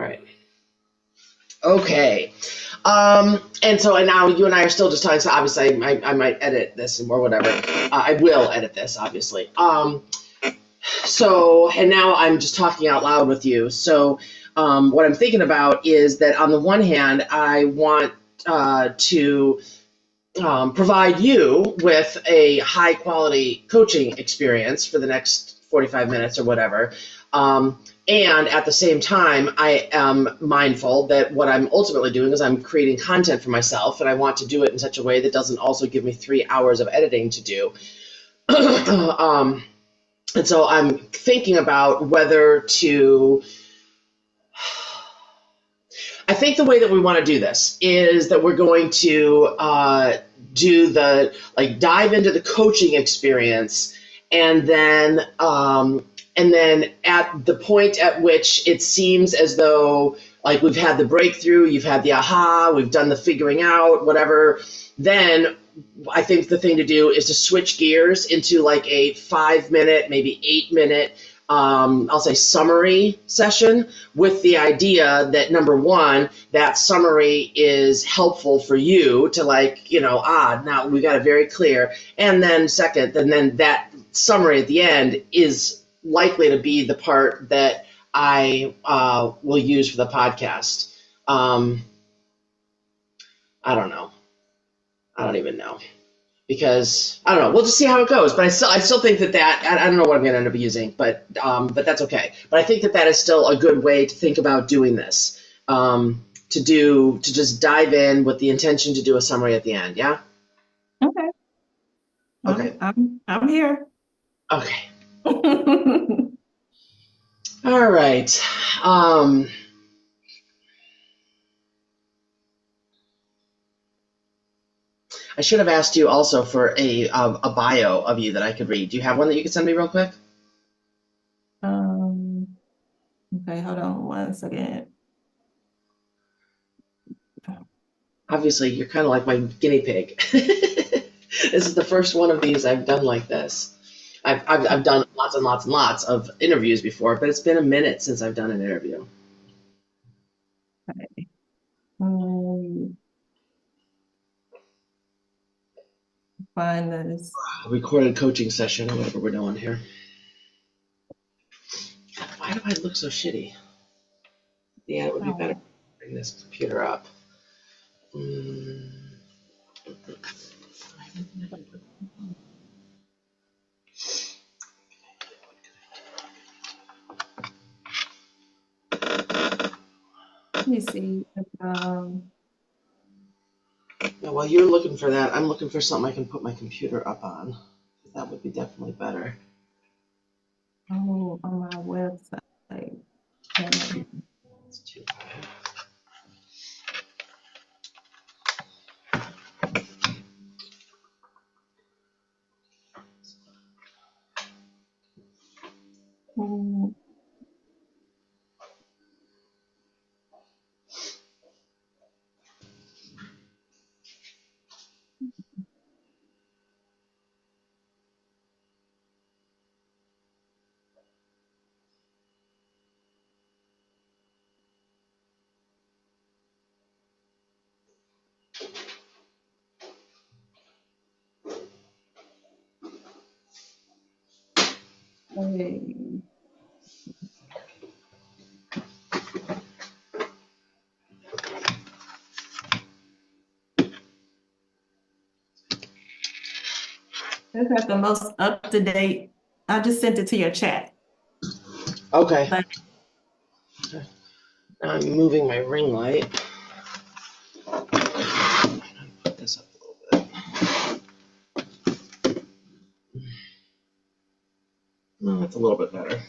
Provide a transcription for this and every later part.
right. Okay. And now you and I are still just talking. So obviously, I might edit this or whatever. I will edit this, obviously. And now I'm just talking out loud with you. So, what I'm thinking about is that on the one hand, I want to provide you with a high quality coaching experience for the next 45 minutes or whatever. And at the same time, I am mindful that what I'm ultimately doing is I'm creating content for myself, and I want to do it in such a way that doesn't also give me 3 hours of editing to do. And so I'm thinking about whether to. I think the way that we want to do this is that we're going to dive into the coaching experience, and then at the point at which it seems as though like we've had the breakthrough, you've had the aha, we've done the figuring out, whatever, then I think the thing to do is to switch gears into like a 5-minute, maybe 8-minute, I'll say summary session, with the idea that number one, that summary is helpful for you to now we got it very clear. And then second, and then that summary at the end is likely to be the part that I will use for the podcast. I don't know. I don't even know. Because I don't know, we'll just see how it goes. But I still think that I don't know what I'm going to end up using, but that's okay. But I think that is still a good way to think about doing this. To just dive in with the intention to do a summary at the end. Yeah. Okay. Okay. I'm here. Okay. All right. I should have asked you also for a bio of you that I could read. Do you have one that you could send me real quick? Okay, hold on 1 second. Obviously, you're kind of like my guinea pig. This is the first one of these I've done like this. I've done lots and lots and lots of interviews before, but it's been a minute since I've done an interview. Okay. Find this. A recorded coaching session or whatever we're doing here. Why do I look so shitty? Yeah, it would be better to bring this computer up. Let me see. Yeah, while you're looking for that, I'm looking for something I can put my computer up on. That would be definitely better. On my website. That's too bad. Okay. That's like the most up to date. I just sent it to your chat. Okay. But Now I'm moving my ring light. Put this up a little bit. No, that's a little bit better.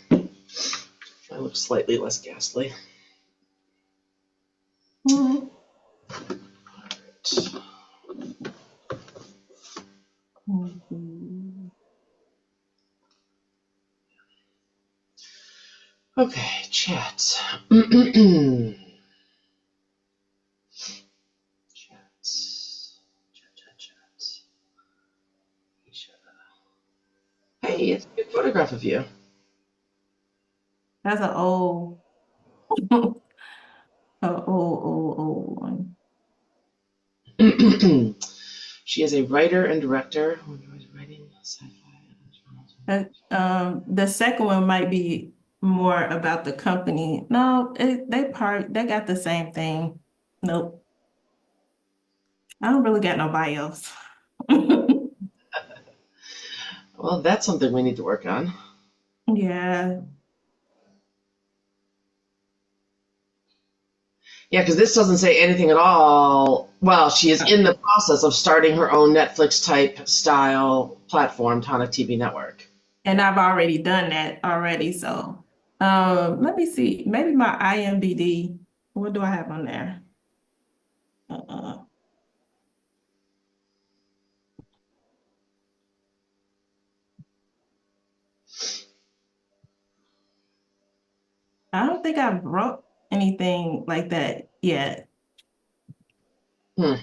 I look slightly less ghastly. mm-hmm. Okay, chat. Chat. Hey, it's a good photograph of you. That's an old. old one. She is a writer and director who enjoys writing sci-fi. The second one might be more about the company. No, they got the same thing. Nope. I don't really got no bios. Well, that's something we need to work on. Yeah. Yeah, because this doesn't say anything at all. Well, she is in the process of starting her own Netflix type style platform, Tonic TV Network. And I've already done that already. So let me see. Maybe my IMDb. What do I have on there? Uh-uh. I don't think I've wrote anything like that yet. Hmm.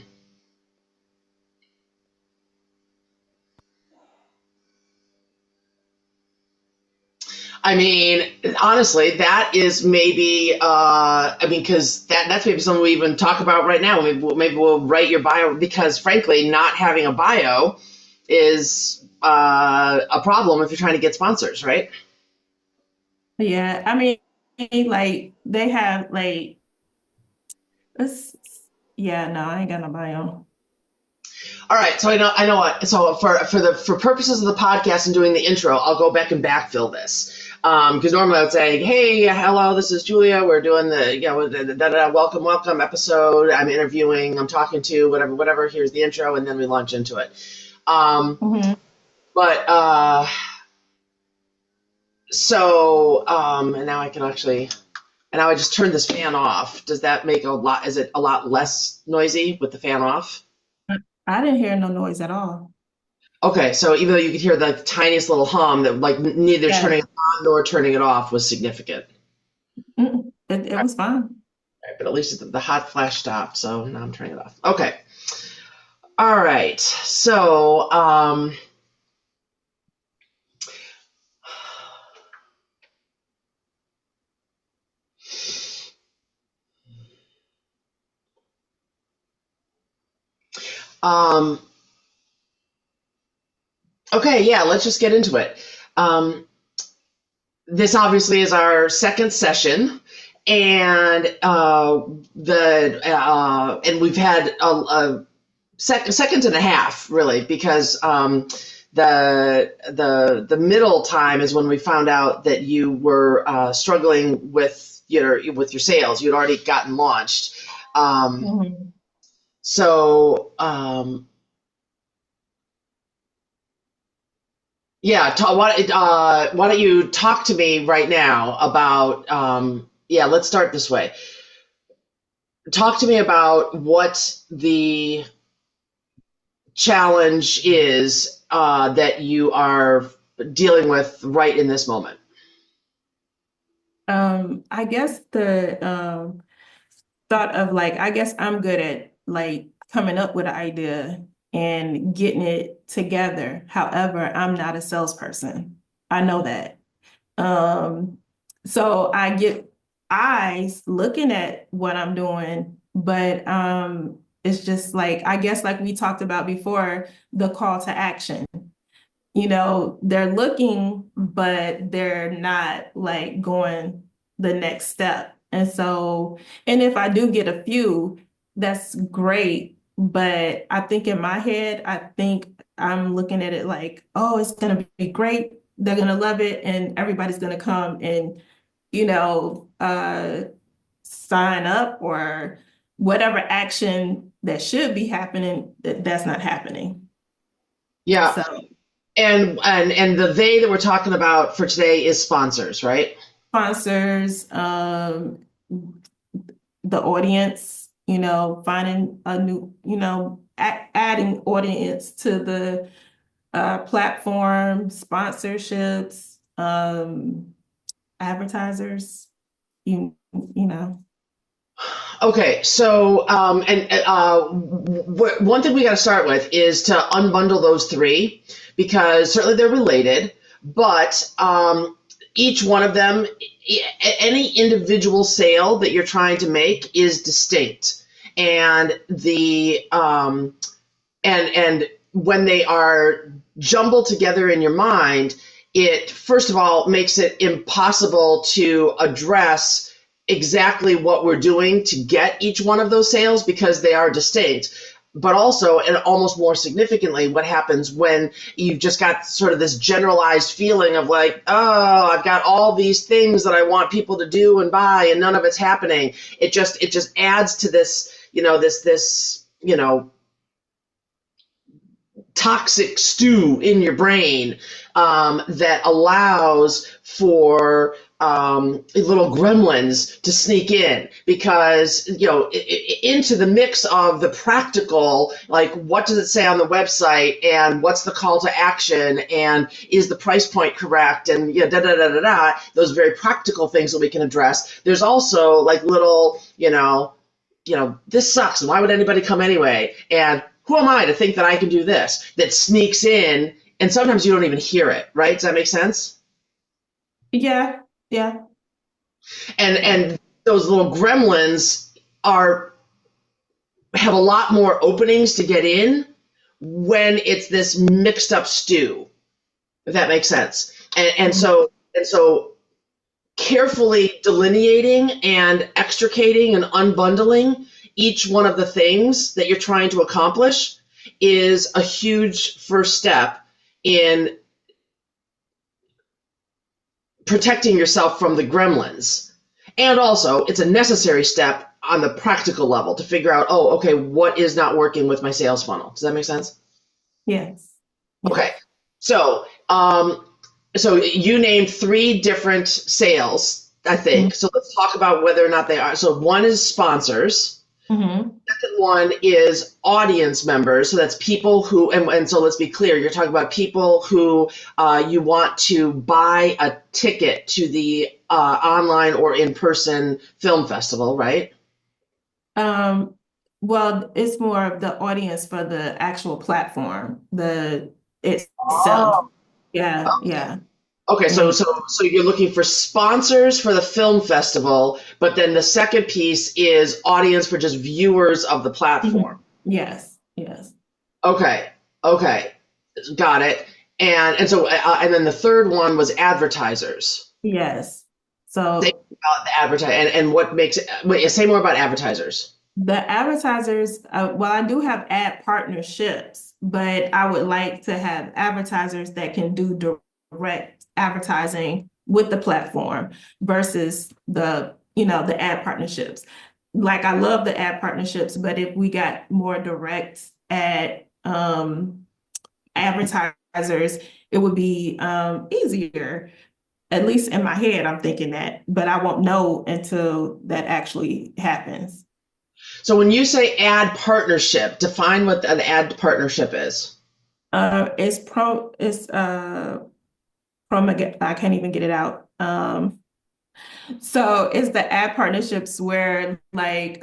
I mean, honestly, that is maybe, I mean, because that's maybe something we even talk about right now. Maybe we'll write your bio because, frankly, not having a bio is a problem if you're trying to get sponsors, right? Yeah, I mean, like they have like it's yeah, no, I ain't got no bio. All right, so I know what. So for purposes of the podcast and doing the intro, I'll go back and backfill this. Because normally I would say, "Hey, hello, this is Julia. We're doing the welcome episode. I'm interviewing. I'm talking to whatever. Here's the intro, and then we launch into it." Um, Mhm. but and now I can actually, and now I just turned this fan off. Does that make a lot? Is it a lot less noisy with the fan off? I didn't hear no noise at all. Okay, so even though you could hear the tiniest little hum, that like neither turning Yeah. it on nor turning it off was significant. It was fine. Right, but at least the hot flash stopped, so now I'm turning it off. Okay. All right. So, um, okay, yeah, let's just get into it. Um, this obviously is our second session, and and we've had a second and a half really because the middle time is when we found out that you were struggling with your sales. You'd already gotten launched. Um, Mhm. so yeah, why don't you talk to me right now about yeah, let's start this way. Talk to me about what the challenge is that you are dealing with right in this moment. I guess the thought of like, I guess I'm good at like coming up with an idea and getting it together. However, I'm not a salesperson. I know that. Um, so I get eyes looking at what I'm doing, but it's just like, I guess like we talked about before, the call to action. They're looking, but they're not like going the next step. And if I do get a few, that's great. But I think in my head, I think I'm looking at it like, oh, it's going to be great. They're going to love it. And everybody's going to come and, you know, uh, sign up or whatever action that should be happening, that's not happening. Yeah, So and the they that we're talking about for today is sponsors, right? sponsors, the audience, finding a new, adding audience to the platform, sponsorships, advertisers, you know. Okay, so and one thing we got to start with is to unbundle those three because certainly they're related, but each one of them, any individual sale that you're trying to make is distinct, and and when they are jumbled together in your mind, it first of all makes it impossible to address exactly what we're doing to get each one of those sales because they are distinct. But also, and almost more significantly, what happens when you've just got sort of this generalized feeling of like, oh, I've got all these things that I want people to do and buy, and none of it's happening. It just adds to this, toxic stew in your brain, that allows for little gremlins to sneak in because into the mix of the practical, like what does it say on the website and what's the call to action and is the price point correct and da da da da da, those very practical things that we can address. There's also like little this sucks and why would anybody come anyway, and who am I to think that I can do this, that sneaks in, and sometimes you don't even hear it, right? Does that make sense? Yeah, yeah. And those little gremlins are have a lot more openings to get in when it's this mixed up stew, if that makes sense. And so carefully delineating and extricating and unbundling each one of the things that you're trying to accomplish is a huge first step in protecting yourself from the gremlins. And also, it's a necessary step on the practical level to figure out, oh, okay, what is not working with my sales funnel? Does that make sense? Yes. Okay. Yes. So you named three different sales, I think. So let's talk about whether or not they are. So one is sponsors. Mm-hmm. Second one is audience members. So that's people who, and so let's be clear, you're talking about people who you want to buy a ticket to the online or in-person film festival, right? Um, well, it's more of the audience for the actual platform, the itself. Oh. Yeah, yeah. Okay, so Mm, so so you're looking for sponsors for the film festival, but then the second piece is audience for just viewers of the platform. mhm. Yes, yes, Okay, okay, got it. And then the third one was advertisers. yes. Say So about the advertise and what makes it. Wait, say more about advertisers. the advertisers, well, I do have ad partnerships, but I would like to have advertisers that can do direct advertising with the platform versus the ad partnerships. Like I love the ad partnerships, but if we got more direct ad advertisers, it would be easier. At least in my head, I'm thinking that, but I won't know until that actually happens. So when you say ad partnership, define what an ad partnership is. I can't even get it out. So it's the ad partnerships where like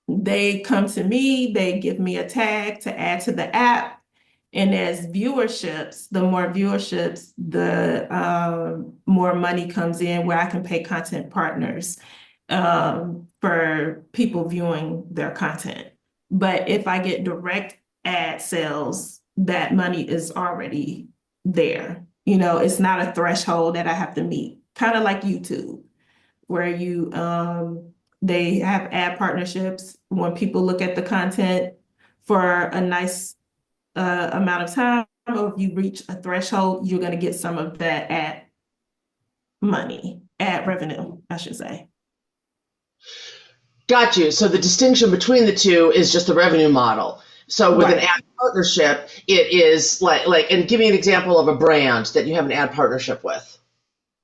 they come to me, they give me a tag to add to the app. And as viewerships, the more viewerships, the more money comes in where I can pay content partners for people viewing their content. But if I get direct ad sales, that money is already there. It's not a threshold that I have to meet, kind of like YouTube, where they have ad partnerships when people look at the content for a nice amount of time, or if you reach a threshold, you're going to get some of that ad revenue, I should say. Got you. So the distinction between the two is just the revenue model. So with an Right. ad partnership, it is and give me an example of a brand that you have an ad partnership with.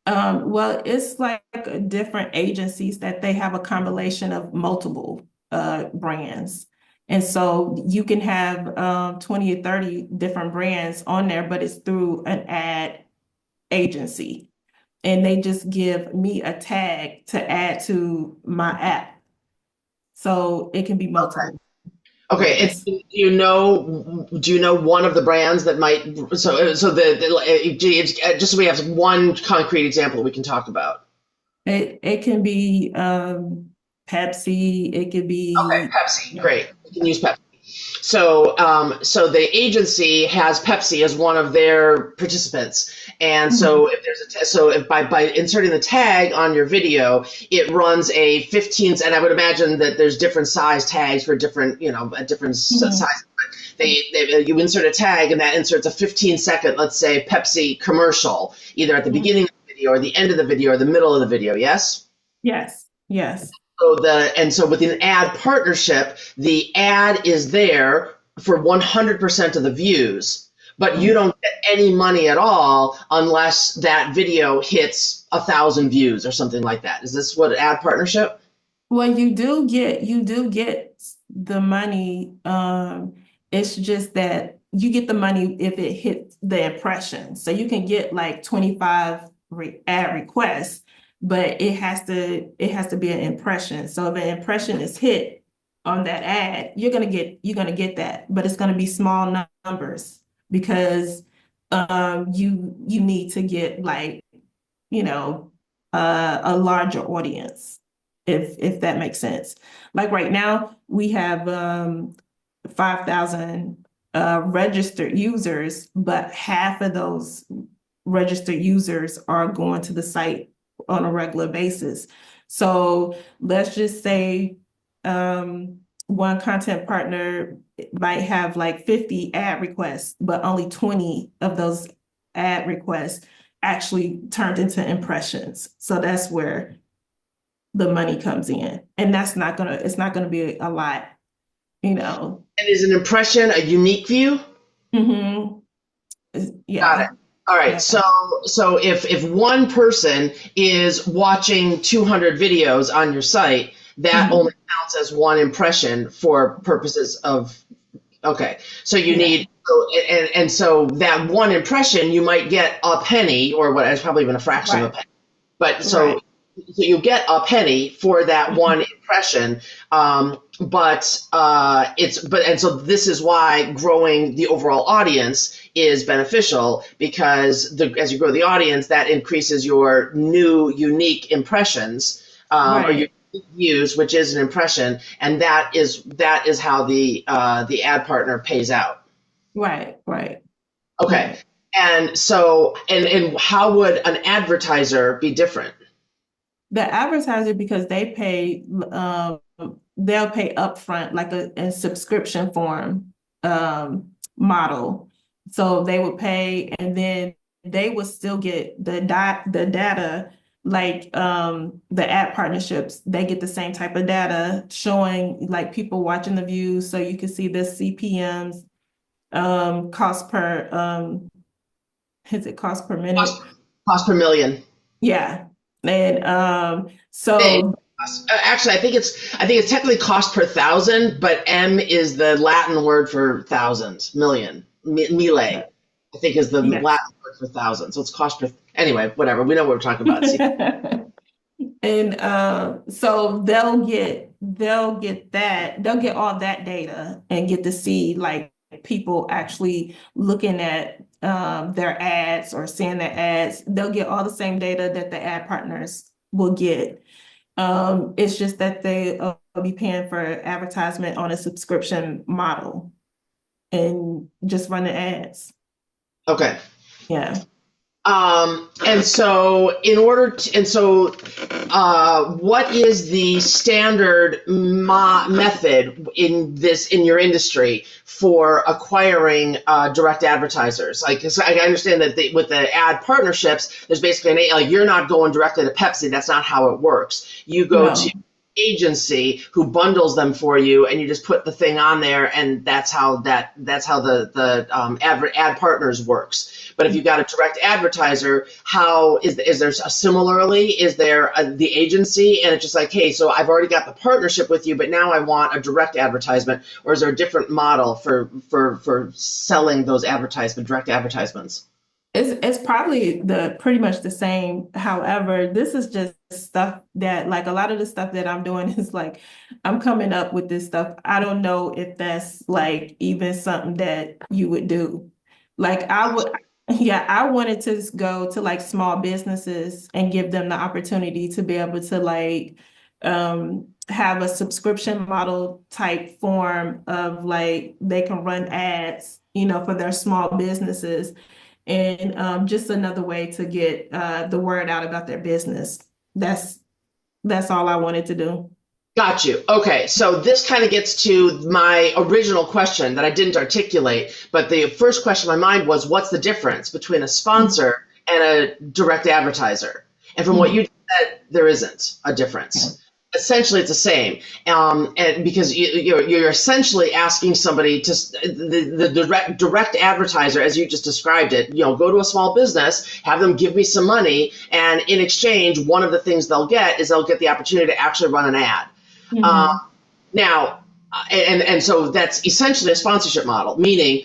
Well, it's like different agencies that they have a combination of multiple brands. And so you can have 20 or 30 different brands on there, but it's through an ad agency. And they just give me a tag to add to my app. So it can be multiple. Okay, and Yes. do you know one of the brands that might so just so we have one concrete example we can talk about. It can be Pepsi, it could Okay, be Pepsi, great. We can use Pepsi. So the agency has Pepsi as one of their participants, and so Mhm. if there's so if by inserting the tag on your video, it runs a 15, and I would imagine that there's different size tags for different, a different Mhm. size. You insert a tag, and that inserts a 15-second, let's say, Pepsi commercial, either at the Mhm. beginning of the video or the end of the video or the middle of the video. Yes. Yes. Yes. So with an ad partnership, the ad is there for 100% of the views, but you Mhm. don't get any money at all unless that video hits 1,000 views or something like that. Is this what ad partnership? Well, you do get the money. It's just that you get the money if it hits the impression. So you can get like 25 ad requests, but it has to be an impression. So if an impression is hit on that ad, you're gonna get that, but it's gonna be small numbers because you need to get like you know, a larger audience, if that makes sense. Like right now, we have 5,000 registered users, but half of those registered users are going to the site on a regular basis. So let's just say one content partner might have like 50 ad requests, but only 20 of those ad requests actually turned into impressions. So that's where the money comes in. And it's not gonna be a lot, you know. And is an impression a unique view? hmm Got it. Yeah. All right. Yeah. So if one person is watching 200 videos on your site, that only hmm counts as one impression for purposes of okay. So you Yeah. need and so that one impression you might get a penny or what is probably even a fraction of a Right. penny. But Right. so you get a penny for that one Mhm. impression, and so this is why growing the overall audience is beneficial because as you grow the audience, that increases your new unique impressions or your Right. views, which is an impression, and that is how the ad partner pays out. Right. Right. Okay, Right. and how would an advertiser be different? The advertiser, because they'll pay upfront like a subscription form model. So they would pay and then they would still get the data like the ad partnerships, they get the same type of data showing like people watching the views. So you can see the CPMs, cost per is it cost per Cost, minute? cost per million. Yeah. And Big. so Actually, I think it's technically cost per thousand, but M is the Latin word for thousand, million. Mille, I think is the yes. Latin word for thousand. So it's cost per. Anyway, whatever. We know what we're talking about. See, And so they'll get all that data and get to see like people actually looking at their ads or seeing their ads. They'll get all the same data that the ad partners will get. It's just that they will be paying for advertisement on a subscription model and just running ads. okay. Yeah. And so what is the standard method in your industry for acquiring direct advertisers? Like, 'cause I understand that with the ad partnerships, there's basically like you're not going directly to Pepsi. That's not how it works. You go to No. agency who bundles them for you, and you just put the thing on there, and that's how the ad partners works. But if you got a direct advertiser, how is there a similarly? Is there the agency, and it's just like, hey, so I've already got the partnership with you, but now I want a direct advertisement, or is there a different model for selling those direct advertisements? It's probably the pretty much the same. However, this is just stuff that like a lot of the stuff that I'm doing is like I'm coming up with this stuff. I don't know if that's like even something that you would do. Like I would, yeah, I wanted to go to like small businesses and give them the opportunity to be able to like have a subscription model type form of like they can run ads, for their small businesses and just another way to get the word out about their business. That's that's all I wanted to do. Got you. Okay, so this kind of gets to my original question that I didn't articulate, but the first question in my mind was, what's the difference between a sponsor and a direct advertiser? And from what Mhm. you said, there isn't a difference. Essentially, it's the same, and because you're essentially asking somebody to the direct advertiser, as you just described it, go to a small business, have them give me some money, and in exchange, one of the things they'll get is they'll get the opportunity to actually run an ad. Um, Mhm. now, and so that's essentially a sponsorship model, meaning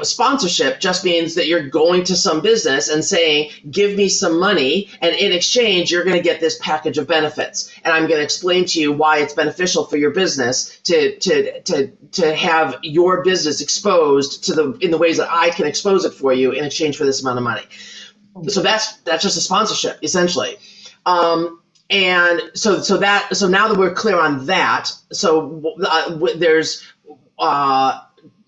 sponsorship just means that you're going to some business and saying, give me some money, and in exchange, you're going to get this package of benefits. And I'm going to explain to you why it's beneficial for your business to have your business exposed in the ways that I can expose it for you in exchange for this amount of money. So that's just a sponsorship, essentially. And so now that we're clear on that,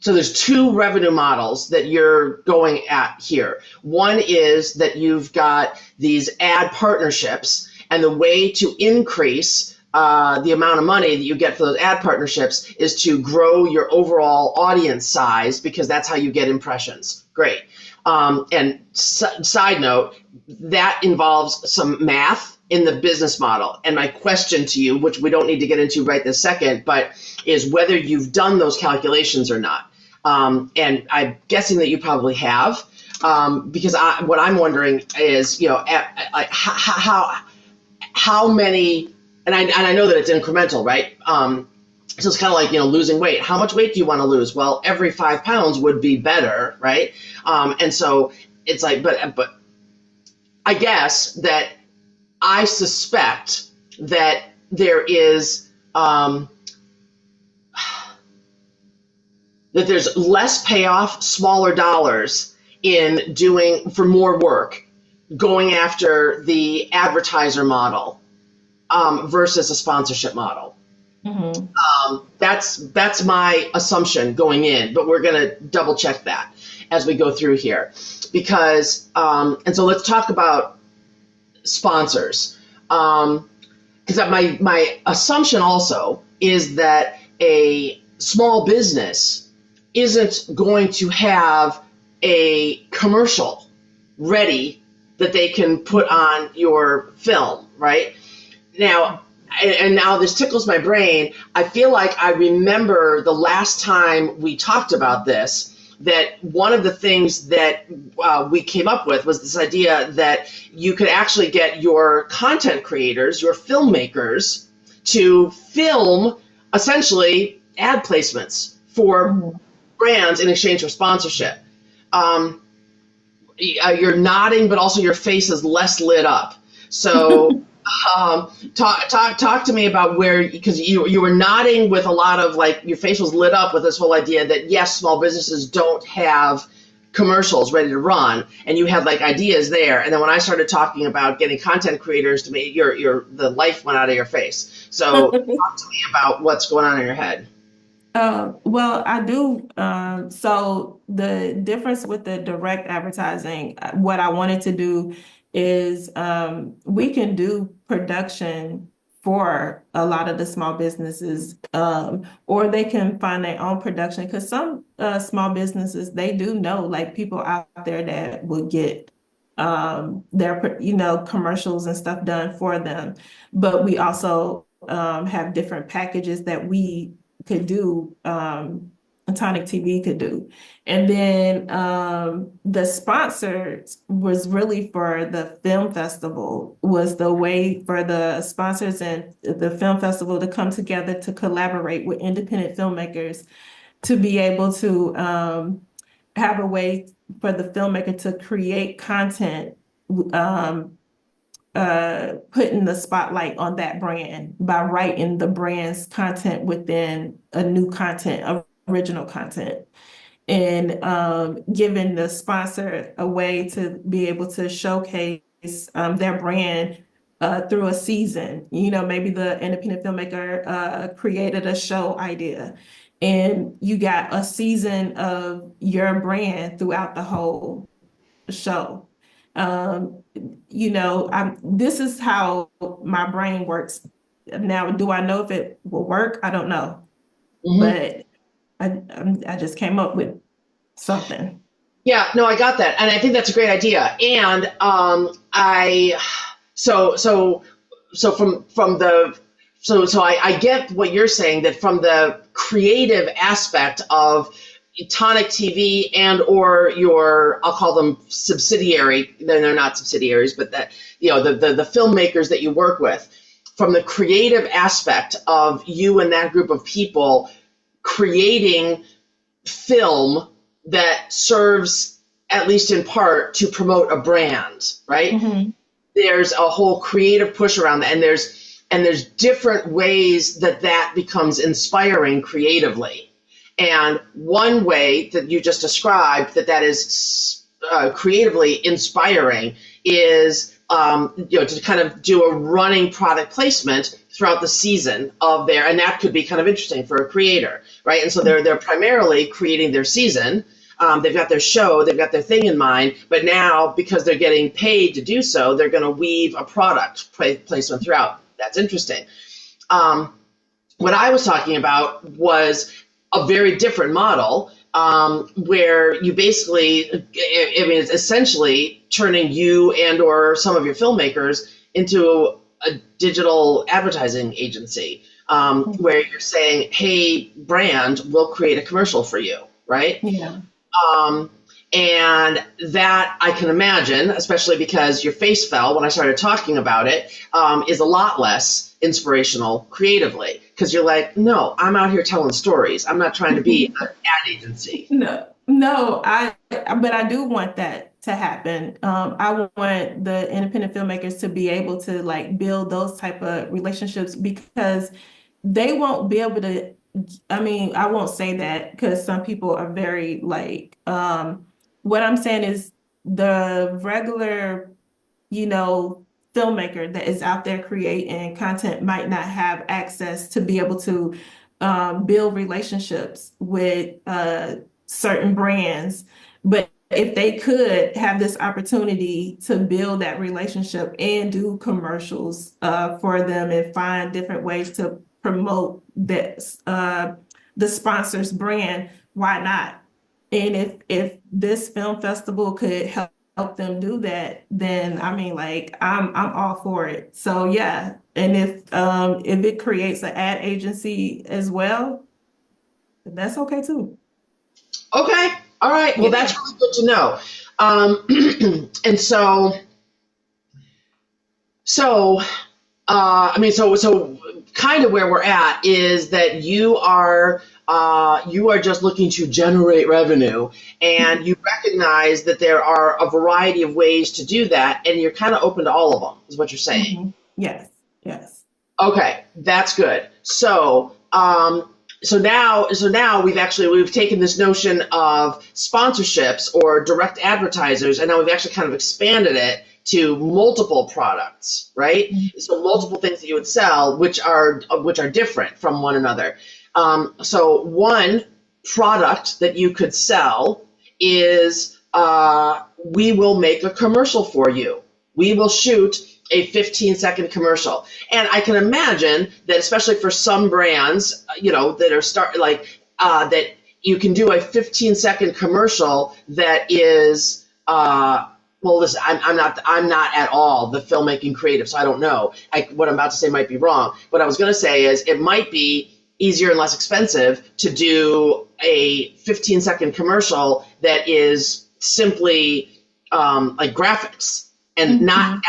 there's two revenue models that you're going at here. One is that you've got these ad partnerships, and the way to increase the amount of money that you get for those ad partnerships is to grow your overall audience size, because that's how you get impressions. Great. And side note, that involves some math in the business model. And my question to you, which we don't need to get into right this second, but is whether you've done those calculations or not. And I'm guessing that you probably have, because what I'm wondering is, how many, and I know that it's incremental, right? So it's kind of like, losing weight. How much weight do you want to lose? Well, every 5 pounds would be better, right? And so it's like, but I guess that I suspect that there is that there's less payoff, smaller dollars in doing for more work, going after the advertiser model versus a sponsorship model. Mhm. That's my assumption going in, but we're going to double check that as we go through here, because and so let's talk about sponsors, because my assumption also is that a small business isn't going to have a commercial ready that they can put on your film, right? Now, and now this tickles my brain. I feel like I remember the last time we talked about this, that one of the things that we came up with was this idea that you could actually get your content creators, your filmmakers, to film essentially ad placements for Mhm. brands in exchange for sponsorship. Um, you're nodding, but also your face is less lit up. So talk to me about where, because you were nodding with a lot of, like, your face was lit up with this whole idea that yes, small businesses don't have commercials ready to run, and you had like ideas there. And then when I started talking about getting content creators to make the life went out of your face. So talk to me about what's going on in your head. Well, I do. So the difference with the direct advertising, what I wanted to do is we can do production for a lot of the small businesses, or they can find their own production because some small businesses they do know like people out there that will get their commercials and stuff done for them. But we also have different packages that we could do, Tonic TV could do. And then the sponsors was really for the film festival, was the way for the sponsors and the film festival to come together to collaborate with independent filmmakers to be able to have a way for the filmmaker to create content, um, putting the spotlight on that brand by writing the brand's content within a new content, original content, and giving the sponsor a way to be able to showcase their brand through a season. You know, maybe the independent filmmaker created a show idea, and you got a season of your brand throughout the whole show. Um, you know, this is how my brain works. Now, do I know if it will work? I don't know, Hmm. but I just came up with something. Yeah, no, I got that, and I think that's a great idea. And so so from the I get what you're saying, that from the creative aspect of Tonic TV and or your, I'll call them subsidiary, then they're not subsidiaries, but that, the filmmakers that you work with, from the creative aspect of you and that group of people creating film that serves, at least in part, to promote a brand, right? Hmm. There's a whole creative push around that, and there's different ways that that becomes inspiring creatively. And one way that you just described that is creatively inspiring is to kind of do a running product placement throughout the season of their, and that could be kind of interesting for a creator, right? And so they're primarily creating their season. They've got their show, they've got their thing in mind, but now because they're getting paid to do so, they're going to weave a product placement throughout. That's interesting. What I was talking about was a very different model, where you basically, I mean, it's essentially turning you and or some of your filmmakers into a digital advertising agency, where you're saying, hey, brand, we'll create a commercial for you, right? Yeah. Um, and that I can imagine, especially because your face fell when I started talking about it, is a lot less inspirational creatively, because you're like, no, I'm out here telling stories. I'm not trying to be an ad agency. No, no, but I do want that to happen. I want the independent filmmakers to be able to like build those type of relationships because they won't be able to, I mean, I won't say that because some people are very like, what I'm saying is the regular, you know, filmmaker that is out there creating content might not have access to be able to build relationships with certain brands. But if they could have this opportunity to build that relationship and do commercials for them and find different ways to promote this, the sponsor's brand, why not? And if this film festival could help them do that, then I mean, like I'm all for it. So yeah, and if it creates an ad agency as well, that's okay too. Okay. All right. Well, Yeah. that's really good to know. And so, I mean, so kind of where we're at is that you are just looking to generate revenue, and you recognize that there are a variety of ways to do that, and you're kind of open to all of them, is what you're saying. Mhm. Yes. Yes. Okay, that's good. So now we've taken this notion of sponsorships or direct advertisers, and now we've actually kind of expanded it to multiple products, right? So multiple things that you would sell, which are different from one another. So one product that you could sell is, we will make a commercial for you. We will shoot a 15-second commercial. And I can imagine that, especially for some brands, that are that you can do a 15-second commercial that is, well, listen, I'm not at all the filmmaking creative, so I don't know. What I'm about to say might be wrong. What I was going to say is it might be easier and less expensive to do a 15-second commercial that is simply like graphics and not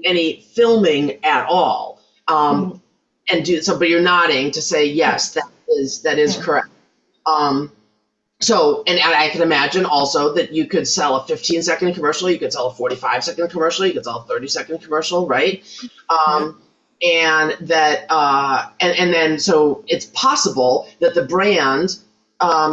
any filming at all. Mhm. And do so, but you're nodding to say Yeah. yes, that is Yeah. correct. Um, So, and I can imagine also that you could sell a 15-second commercial, you could sell a 45-second commercial, you could sell a 30-second commercial, right? Yeah. Um, and that, and then so it's possible that the brand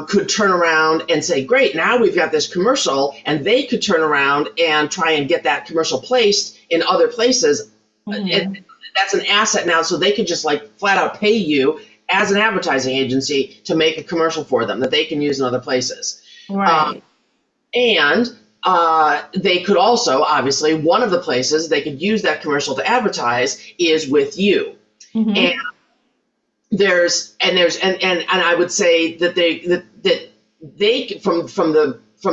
could turn around and say, great, now we've got this commercial, and they could turn around and try and get that commercial placed in other places. Mhm. That's an asset now, so they could just like flat out pay you as an advertising agency to make a commercial for them that they can use in other places. Um, Right. and they could also, obviously, one of the places they could use that commercial to advertise is with you. And Hmm. and I would say that they from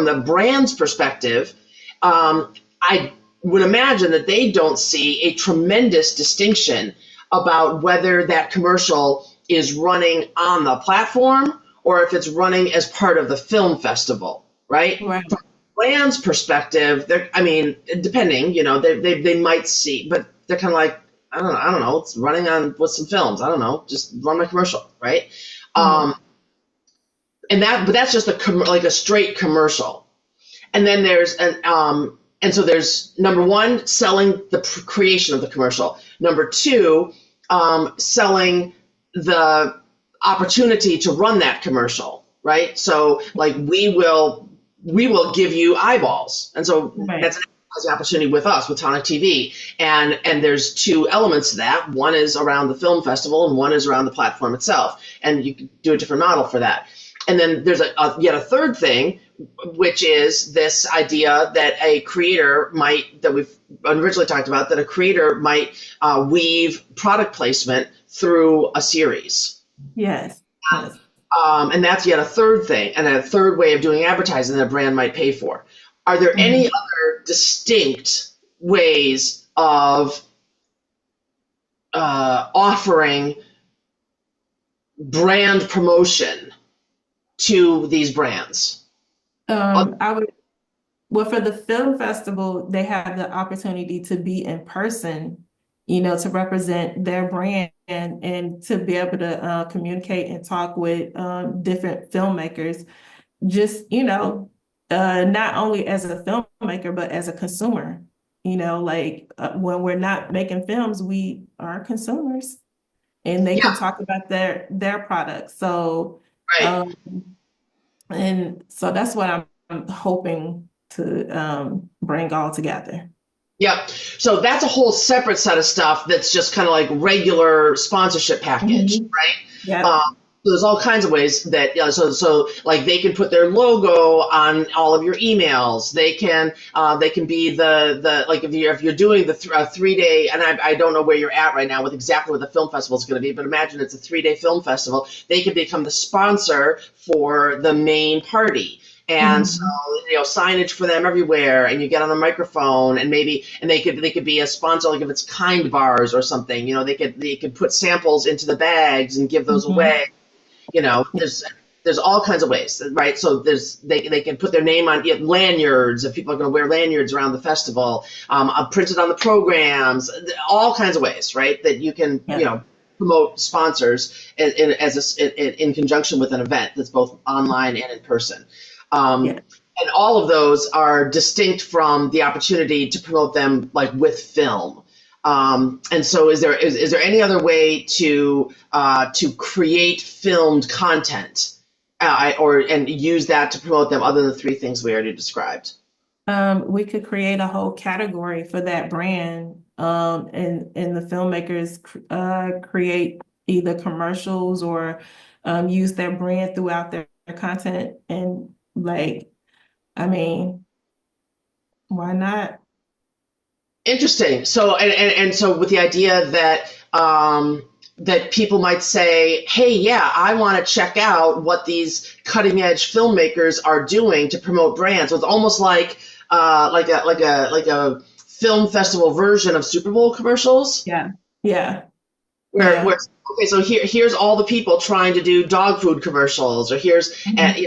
the brand's perspective, I would imagine that they don't see a tremendous distinction about whether that commercial is running on the platform or if it's running as part of the film festival, right? Right. Brand's perspective, I mean, depending, they might see, but they're kind of like, I don't know, it's running on with some films. I don't know, just run my commercial, right? Mhm. Um, but that's just like a straight commercial. And then and so there's number one, selling the creation of the commercial. Number two, selling the opportunity to run that commercial, right? So like we will give you eyeballs, and so Right. that's an advertising opportunity with us with Tonic TV. And there's two elements to that. One is around the film festival, and one is around the platform itself. And you can do a different model for that. And then there's yet a third thing, which is this idea that a creator might, that we've originally talked about, that a creator might weave product placement through a series. Yes. Yes. And that's yet a third thing, and a third way of doing advertising that a brand might pay for. Are there any Mhm. other distinct ways of offering brand promotion to these brands? I would, well, for the film festival, they have the opportunity to be in person, to represent their brand and to be able to communicate and talk with different filmmakers. Just, not only as a filmmaker, but as a consumer. Like when we're not making films, we are consumers, and they Yeah, can talk about their products. So, right. um, and so that's what I'm hoping to bring all together. Yep. So that's a whole separate set of stuff that's just kind of like regular sponsorship package, Mhm. right? Yep. So there's all kinds of ways that so like they can put their logo on all of your emails. They can be the like if you're doing the 3 day, and I don't know where you're at right now with exactly what the film festival is going to be, but imagine it's a 3 day film festival. They can become the sponsor for the main party. And so, Mhm. signage for them everywhere, and you get on the microphone, and they could be a sponsor, like if it's Kind bars or something, they could put samples into the bags and give those Mhm. away. There's all kinds of ways, right? So they can put their name on lanyards if people are going to wear lanyards around the festival, printed on the programs, all kinds of ways, right? That you can Yeah. promote sponsors in conjunction with an event that's both online and in person. Yeah. And all of those are distinct from the opportunity to promote them like with film. And so, is there any other way to create filmed content, and use that to promote them other than the three things we already described? We could create a whole category for that brand, and the filmmakers create either commercials or use their brand throughout their content. And like, I mean, why not? Interesting. So and so with the idea that people might say, "Hey, yeah, I want to check out what these cutting edge filmmakers are doing to promote brands." So it's almost like a film festival version of Super Bowl commercials. Yeah. Yeah. Where Yeah. okay, so here's all the people trying to do dog food commercials, or here's and Mhm.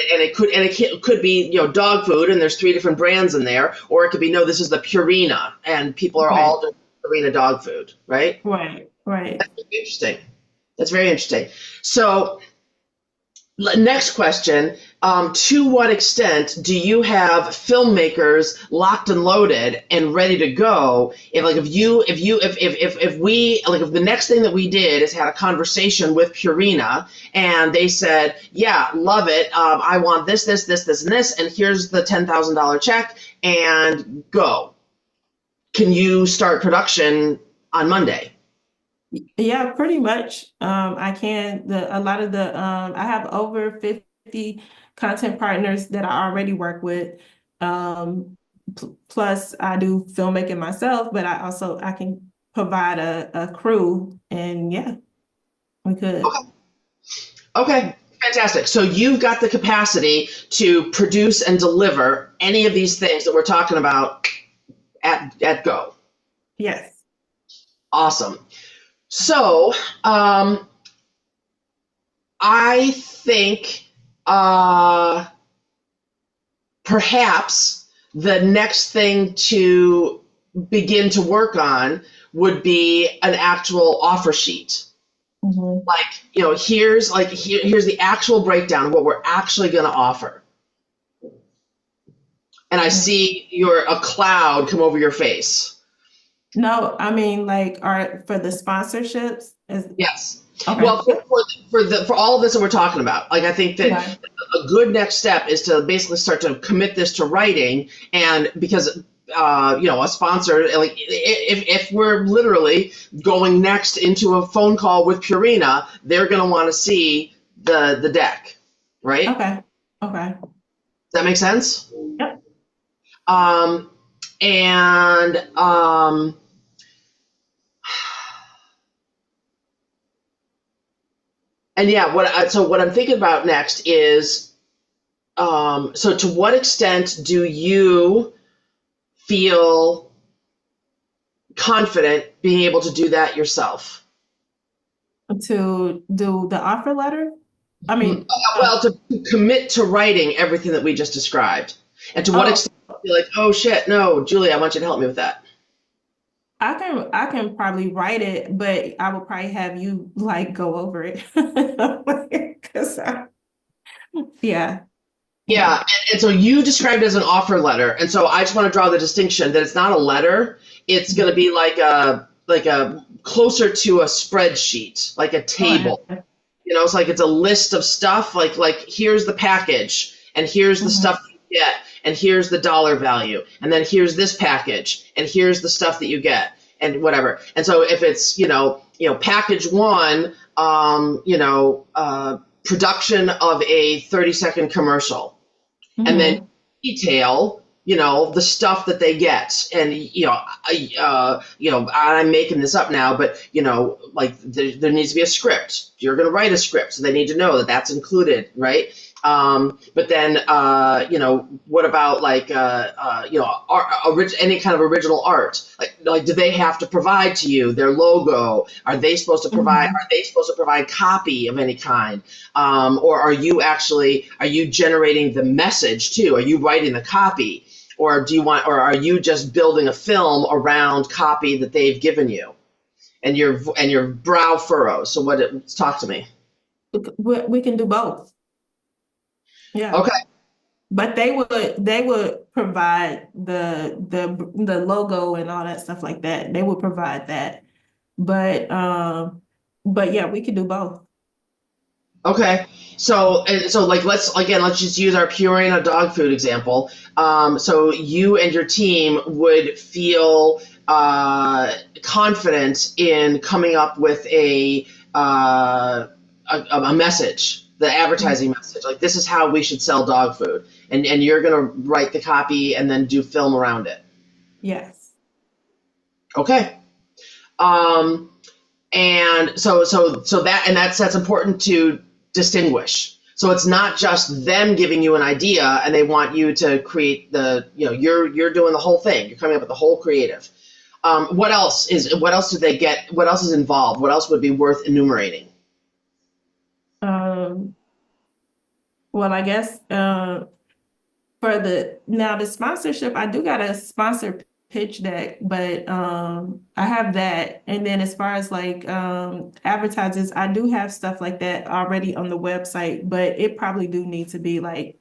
it could be dog food, and there's three different brands in there, or it could be, no, this is the Purina, and people are all Right. doing Purina dog food, right? Right. Right. Interesting. That's very interesting. So next question. To what extent do you have filmmakers locked and loaded and ready to go? If the next thing that we did is had a conversation with Purina and they said, yeah, love it. I want this, this, this, this, and this, and here's the $10,000 check and go. Can you start production on Monday? Yeah, pretty much. I can a lot of the I have over 50 content partners that I already work with. Plus I do filmmaking myself, but I can provide a crew and yeah, we could. Okay, fantastic. So you've got the capacity to produce and deliver any of these things that we're talking about at go. Yes. Awesome. So I think uh, perhaps the next thing to begin to work on would be an actual offer sheet. Mhm. Like, here's the actual breakdown of what we're actually going to offer. And I see a cloud come over your face. No, I mean like are for the sponsorships is Yes. okay. Well, for all of this that we're talking about, like I think that Yeah. a good next step is to basically start to commit this to writing, and because a sponsor, like if we're literally going next into a phone call with Purina, they're going to want to see the deck, right? Does Okay. Okay. that make sense? Yep. Um, and yeah, what I'm thinking about next is, so to what extent do you feel confident being able to do that yourself? To do the offer letter. I mean, Well, to commit to writing everything that we just described, and to what oh, extent do you feel like, oh shit, no, Julie, I want you to help me with that. I can probably write it, but I would probably have you like go over it. 'Cause yeah, Yeah, yeah. and so you described it as an offer letter, and so I just want to draw the distinction that it's not a letter. It's going to be like a closer to a spreadsheet, like a Oh, table. It's like it's a list of stuff. Like here's the package, and here's the mhm, stuff that you get, and here's the dollar value, and then here's this package, and here's the stuff that you get, and whatever. And so if it's package one, production of a 30-second commercial, and then mhm, detail the stuff that they get. And I'm making this up now, but like there needs to be a script. You're going to write a script, so they need to know that that's included, right? But then what about like any kind of original art? Like do they have to provide to you their logo? mhm. Are they supposed to provide copy of any kind? Or are you generating the message too? Are you writing the copy? Or are you just building a film around copy that they've given you and your brow furrows? So talk to me. We can do both. Yeah. Okay. But they would provide the logo and all that stuff like that. They would provide that. But but yeah, we could do both. Okay. So like let's just use our Purina dog food example. So you and your team would feel confident in coming up with a message, the advertising message. Like this is how we should sell dog food, and you're gonna write the copy and then do film around it. Yes. Okay. Um, and that's important to distinguish. So it's not just them giving you an idea and they want you to create you're doing the whole thing. You're coming up with the whole creative. What else do they get? What else is involved? What else would be worth enumerating? Um, well, I guess for the sponsorship, I do got a sponsor pitch deck, but I have that. And then as far as like advertisers, I do have stuff like that already on the website, but it probably do need to be like,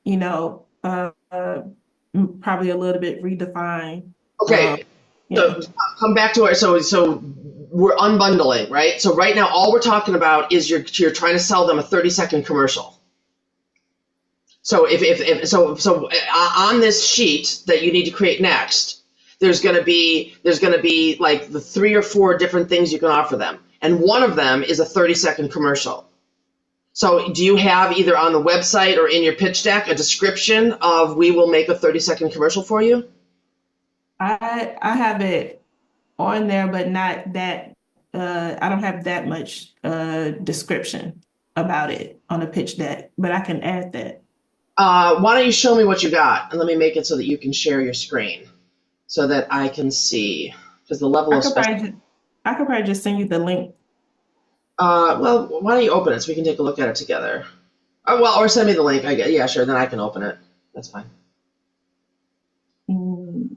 you know, probably a little bit redefined. Um, Okay, yeah. so come back to it. So we're unbundling, right? So right now, all we're talking about is you're trying to sell them a 30-second commercial. So on this sheet that you need to create next, there's gonna be like the 3 or 4 different things you can offer them, and one of them is a 30-second commercial. So do you have either on the website or in your pitch deck a description of we will make a 30-second commercial for you? I have it on there, but not that I don't have that much description about it on the pitch deck, but I can add that. Why don't you show me what you got and let me make it so that you can share your screen so that I can see because the level I of could spec. probably just, I could probably just send you the link. Well, why don't you open it so we can take a look at it together? Well, or send me the link. I get, yeah, sure. Then I can open it. That's fine. Mm,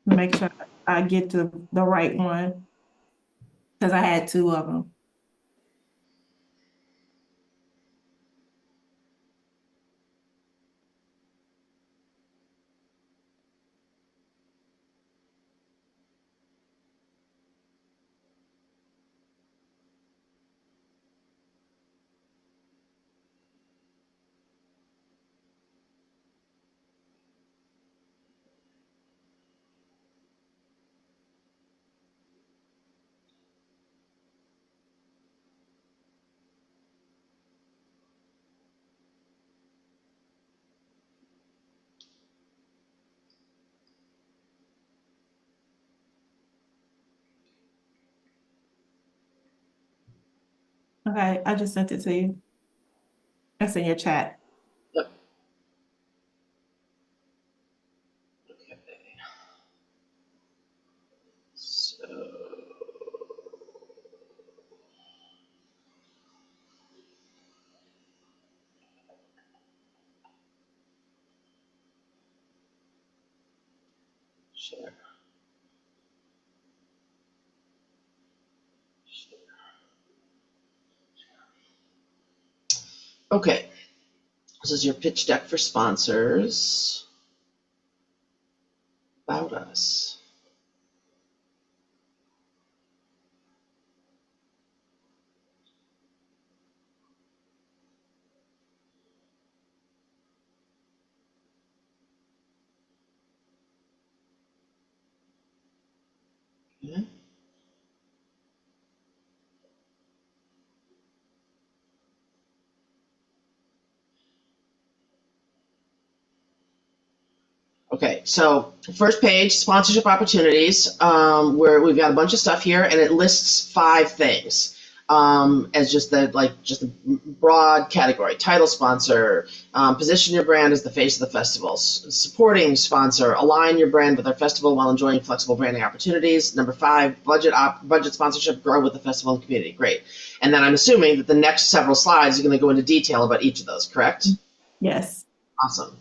Make sure I get to the right one because I had two of them. Okay, I just sent it to you. That's in your chat. Yep. Okay. So share. Share. Okay. This is your pitch deck for sponsors. About us. Okay. Okay, so first page, sponsorship opportunities, where we've got a bunch of stuff here, and it lists 5 things as just a broad category. Title sponsor, position your brand as the face of the festival. Supporting sponsor, align your brand with our festival while enjoying flexible branding opportunities. Number 5, budget sponsorship, grow with the festival and community. Great. And then I'm assuming that the next several slides are going to go into detail about each of those, correct? Yes. Awesome.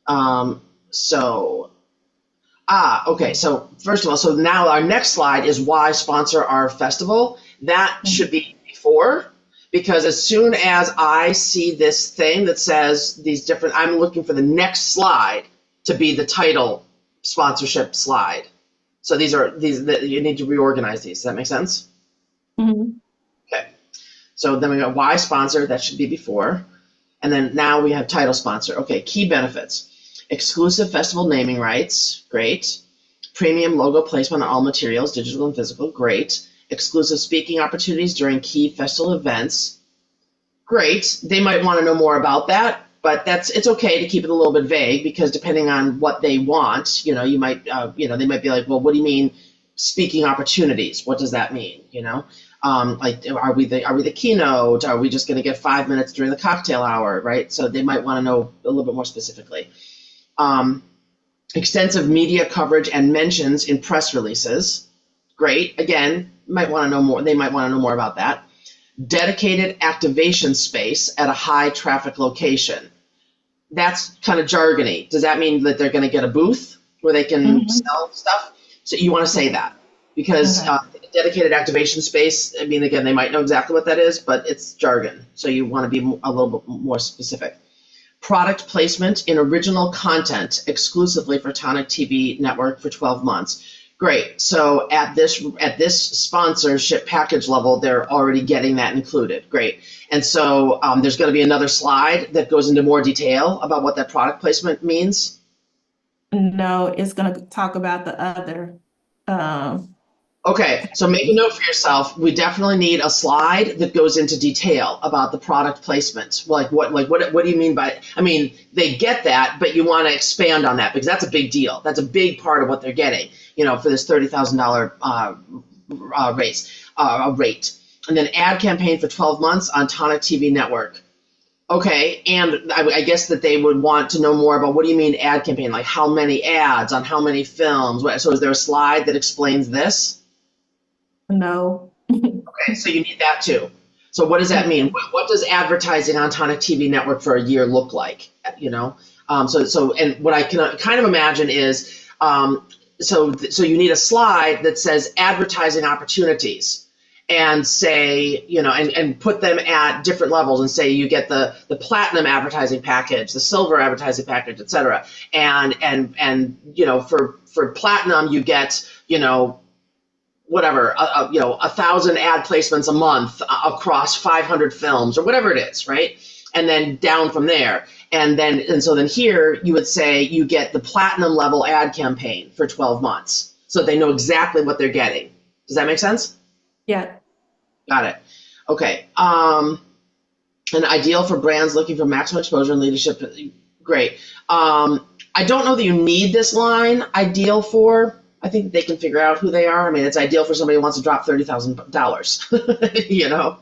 Um, so Okay. So first of all, so now our next slide is why sponsor our festival. That should be before, because as soon as I see this thing that says these different, I'm looking for the next slide to be the title sponsorship slide. So these that you need to reorganize these. Does that make sense? Mm-hmm. Okay. So then we got why sponsor. That should be before. And then now we have title sponsor. Okay, key benefits. Exclusive festival naming rights, great. Premium logo placement on all materials, digital and physical, great. Exclusive speaking opportunities during key festival events, great. They might want to know more about that, but it's okay to keep it a little bit vague because depending on what they want, you might, they might be like, well, what do you mean speaking opportunities? What does that mean? Like, are we the keynote? Are we just going to get 5 minutes during the cocktail hour, right? So they might want to know a little bit more specifically. Extensive media coverage and mentions in press releases, great. Again, might want to know more. They might want to know more about that. Dedicated activation space at a high traffic location. That's kind of jargony. Does that mean that they're going to get a booth where they can Mm-hmm. sell stuff? So you want to say that because Okay. dedicated activation space, I mean, again, they might know exactly what that is, but it's jargon. So you want to be a little bit more specific. Product placement in original content exclusively for Tonic TV network for 12 months. Great. So at this sponsorship package level, they're already getting that included. Great. And so there's going to be another slide that goes into more detail about what that product placement means. No, it's going to talk about the other. Um, Okay, so make a note for yourself. We definitely need a slide that goes into detail about the product placement. What do you mean by? I mean, they get that, but you want to expand on that because that's a big deal. That's a big part of what they're getting. For this $30,000 rate, and then ad campaign for 12 months on Tonic TV network. Okay, and I guess that they would want to know more about what do you mean ad campaign? Like how many ads on how many films? So is there a slide that explains this? no. Okay, so you need that too. So what does that mean? What does advertising on Tonic TV network for a year look like? And what I can kind of imagine is, so you need a slide that says advertising opportunities, and say, and put them at different levels, and say you get the platinum advertising package, the silver advertising package, et cetera, and for platinum you get whatever, 1,000 ad placements a month across 500 films or whatever it is, right? And then down from there. And so then here you would say you get the platinum level ad campaign for 12 months. So they know exactly what they're getting. Does that make sense? Yeah. Got it. Okay. An ideal for brands looking for maximum exposure and leadership. Great. I don't know that you need this line, ideal for. I think they can figure out who they are. I mean, it's ideal for somebody who wants to drop $30,000, Yeah.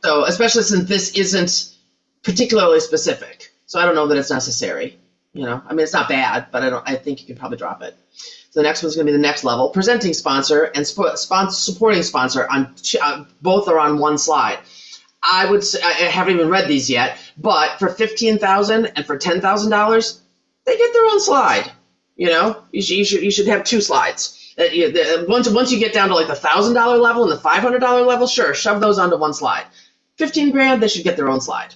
So especially since this isn't particularly specific. So I don't know that it's necessary. I mean, it's not bad, but I think you could probably drop it. So the next one's going to be the next level. Presenting sponsor and supporting sponsor both are on one slide. I would say, I haven't even read these yet, but for $15,000 and for $10,000, they get their own slide. You should have two slides. Once you get down to like the $1,000 level and the $500 level, sure, shove those onto one slide. 15 grand, they should get their own slide.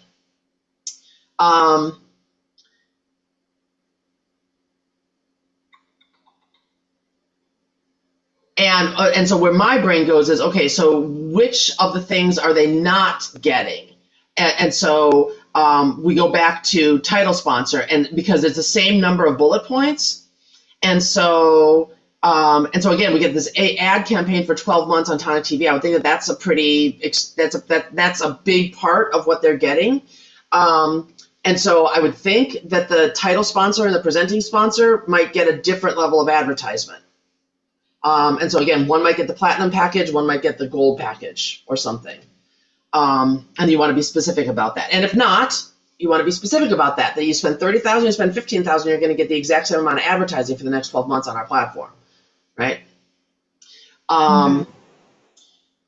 And so where my brain goes is, okay, so which of the things are they not getting? And so we go back to title sponsor, and because it's the same number of bullet points, and so again, we get this ad campaign for 12 months on Tonic TV. I would think that that's a big part of what they're getting. And so I would think that the title sponsor and the presenting sponsor might get a different level of advertisement. And so again, one might get the platinum package, one might get the gold package or something. And you want to be specific about that. And if not, you want to be specific about that you spend $30,000, you spend $15,000, you're going to get the exact same amount of advertising for the next 12 months on our platform, right? Okay.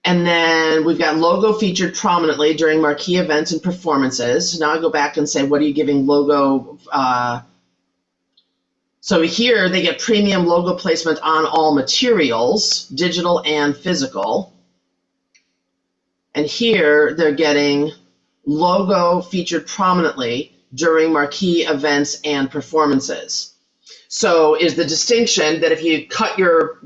And then we've got logo featured prominently during marquee events and performances. So now I go back and say, what are you giving logo So here they get premium logo placement on all materials, digital and physical. And here they're getting logo featured prominently during marquee events and performances. So is the distinction that if you cut your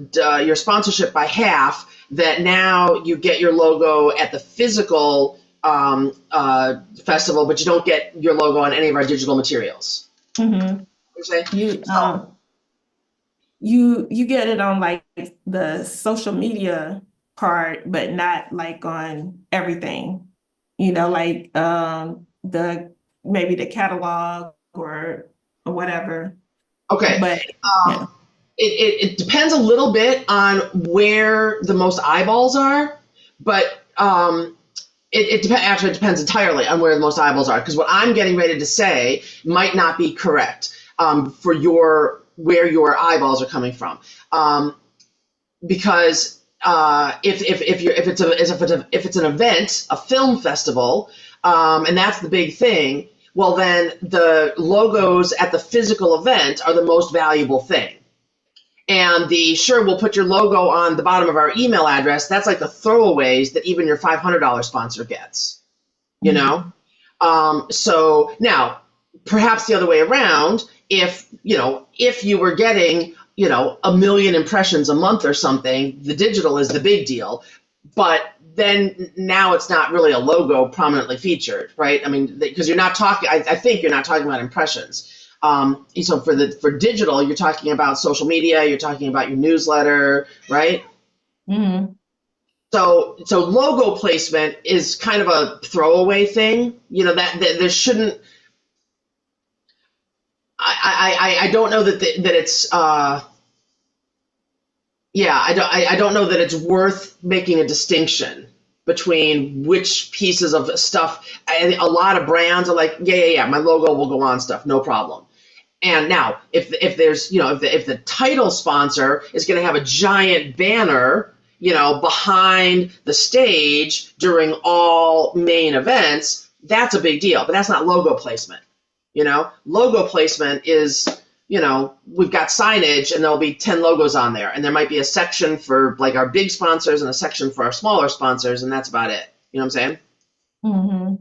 sponsorship by half, that now you get your logo at the physical festival, but you don't get your logo on any of our digital materials? Mm-hmm. You So, you get it on like the social media part, but not like on everything. Like the maybe the catalog or whatever. okay. But yeah. It depends a little bit on where the most eyeballs are, but actually it depends entirely on where the most eyeballs are, because what I'm getting ready to say might not be correct for where your eyeballs are coming from, because if it's an event, a film festival, and that's the big thing, well then the logos at the physical event are the most valuable thing. And sure, we'll put your logo on the bottom of our email address. That's like the throwaways that even your $500 sponsor gets, you know? So now, perhaps the other way around, if you were getting, 1 million impressions a month or something, the digital is the big deal. But then now it's not really a logo prominently featured, right? I mean, because you're not talking, I think you're not talking about impressions. So for digital, you're talking about social media, you're talking about your newsletter, right? Mm-hmm. So logo placement is kind of a throwaway thing. That there shouldn't. I don't know that it's. Yeah, I don't know that it's worth making a distinction between which pieces of stuff. A lot of brands are like, yeah, my logo will go on stuff, no problem. And now, if there's, if the title sponsor is going to have a giant banner, behind the stage during all main events, that's a big deal. But that's not logo placement. Logo placement is, we've got signage and there'll be 10 logos on there, and there might be a section for like our big sponsors and a section for our smaller sponsors, and that's about it. You know what I'm saying? Mm-hmm.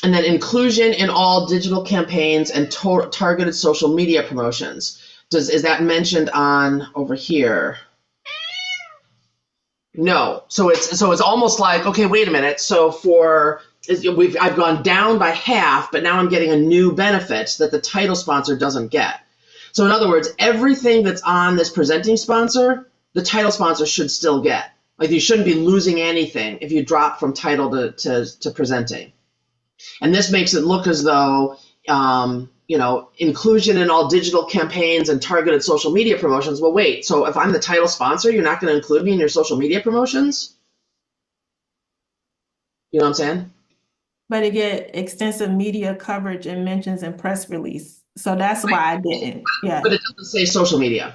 And then inclusion in all digital campaigns and targeted social media promotions. Is that mentioned on over here? No. So it's almost like, okay, wait a minute. So I've gone down by half, but now I'm getting a new benefit that the title sponsor doesn't get. So in other words, everything that's on this presenting sponsor, the title sponsor should still get. Like you shouldn't be losing anything if you drop from title to presenting. And this makes it look as though, inclusion in all digital campaigns and targeted social media promotions. Well, wait, so if I'm the title sponsor, you're not going to include me in your social media promotions? You know what I'm saying? But it get extensive media coverage and mentions and press release. So that's Right. why I didn't. Yeah. But it doesn't say social media.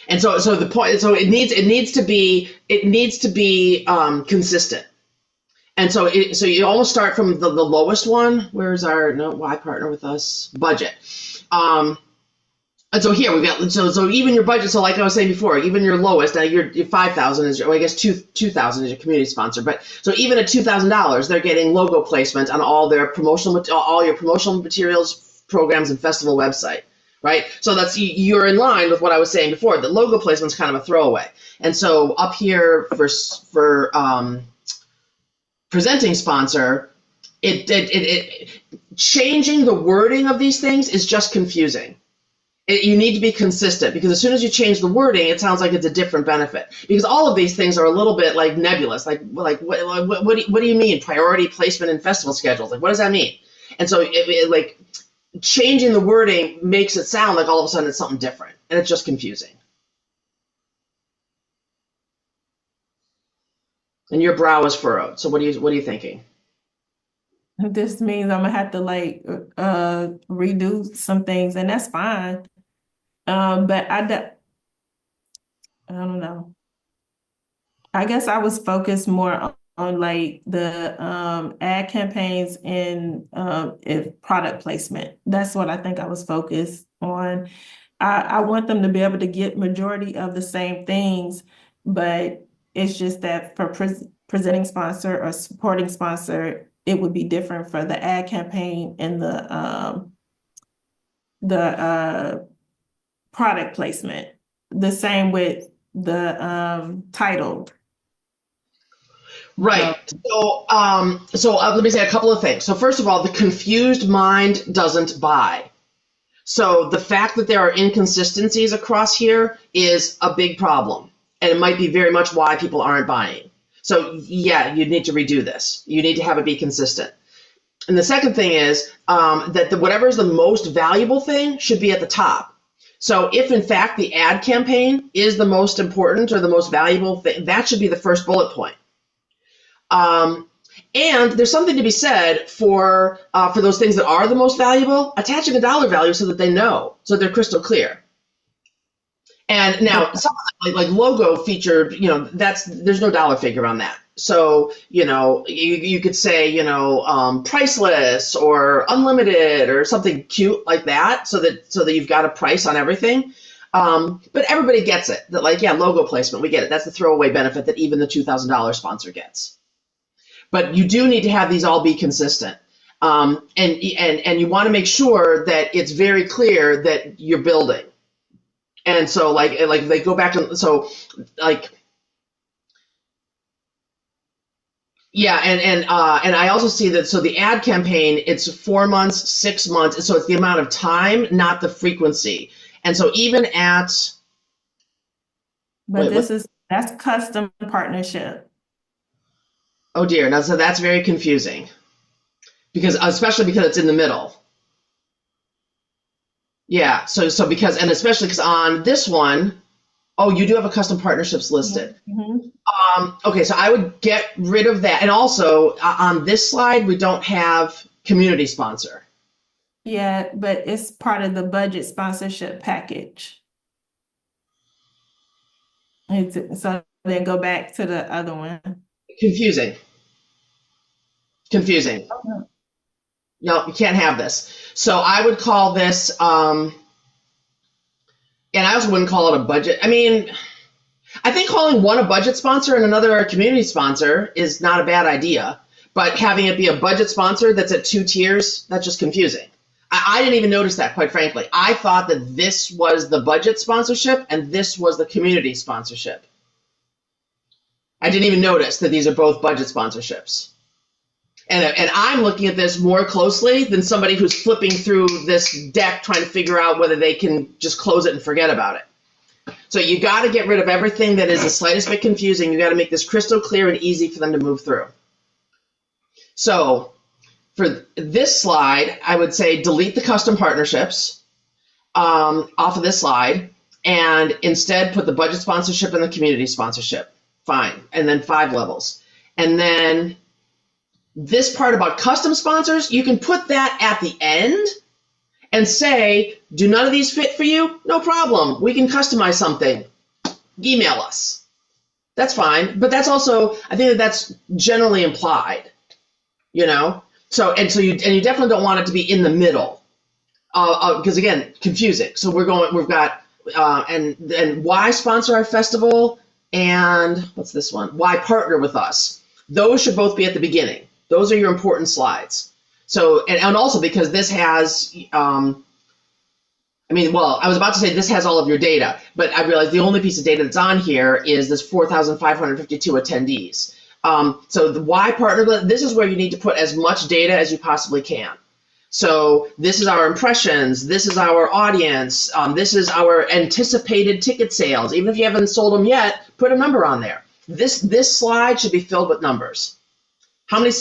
And so the point, so it needs to be consistent. And so you almost start from the lowest one. Where's our why partner with us budget? And so here we've got so even your budget. So like I was saying before, even your lowest. Now your 5,000 is, I guess 2,000 is your community sponsor. But so even at $2,000, they're getting logo placement on all their all your promotional materials, programs, and festival website. Right. So you're in line with what I was saying before. The logo placement is kind of a throwaway. And so up here for presenting sponsor, it changing the wording of these things is just confusing. You need to be consistent, because as soon as you change the wording, it sounds like it's a different benefit. Because all of these things are a little bit like nebulous. Like what do you mean priority placement in festival schedules? Like what does that mean? And so like changing the wording makes it sound like all of a sudden it's something different, and it's just confusing. And your brow is furrowed. So what are you thinking? This means I'm gonna have to like redo some things, and that's fine. But I don't know. I guess I was focused more like the ad campaigns and if product placement. That's what I think I was focused on. I want them to be able to get majority of the same things, but it's just that for presenting sponsor or supporting sponsor, it would be different for the ad campaign and the product placement. The same with the title. Right. So let me say a couple of things. So first of all, the confused mind doesn't buy. So the fact that there are inconsistencies across here is a big problem, and it might be very much why people aren't buying. So yeah, you need to redo this. You need to have it be consistent. And the second thing is that whatever is the most valuable thing should be at the top. So if in fact the ad campaign is the most important or the most valuable thing, that should be the first bullet point. And there's something to be said for those things that are the most valuable, attaching a dollar value so that they know, so they're crystal clear. And now, something like logo featured, there's no dollar figure on that. So, you could say, priceless or unlimited or something cute like that, so that you've got a price on everything. But everybody gets it. That logo placement, we get it. That's the throwaway benefit that even the $2,000 sponsor gets. But you do need to have these all be consistent. And you want to make sure that it's very clear that you're building. And so like they go back to, so like, yeah, and I also see that, so the ad campaign, it's 4 months, 6 months, so it's the amount of time, not the frequency. And so even at, But that's custom partnership. Oh dear, now so that's very confusing, especially because it's in the middle. Yeah, so because, and especially because on this one, oh, you do have a custom partnerships listed. Mm-hmm. Okay, so I would get rid of that. And also on this slide, we don't have community sponsor. Yeah, but it's part of the budget sponsorship package. So then go back to the other one. Confusing. Okay. No, you can't have this. So I would call this, and I also wouldn't call it a budget. I mean, I think calling one a budget sponsor and another a community sponsor is not a bad idea. But having it be a budget sponsor that's at 2 tiers, that's just confusing. I didn't even notice that, quite frankly. I thought that this was the budget sponsorship and this was the community sponsorship. I didn't even notice that these are both budget sponsorships. And I'm looking at this more closely than somebody who's flipping through this deck trying to figure out whether they can just close it and forget about it. So you got to get rid of everything that is the slightest bit confusing. You got to make this crystal clear and easy for them to move through. So for this slide, I would say delete the custom partnerships off of this slide and instead put the budget sponsorship and the community sponsorship. Fine. And then 5 levels. And then this part about custom sponsors, you can put that at the end and say, do none of these fit for you? No problem. We can customize something. Email us. That's fine. But that's also, I think that's generally implied, So you definitely don't want it to be in the middle, because again, confusing. So we've got and why sponsor our festival, and what's this one? Why partner with us? Those should both be at the beginning. Those are your important slides. So, and also because this has, I was about to say this has all of your data, but I realized the only piece of data that's on here is this 4,552 attendees. So the why partner, this is where you need to put as much data as you possibly can. So this is our impressions, this is our audience, this is our anticipated ticket sales. Even if you haven't sold them yet, put a number on there. This slide should be filled with numbers. How many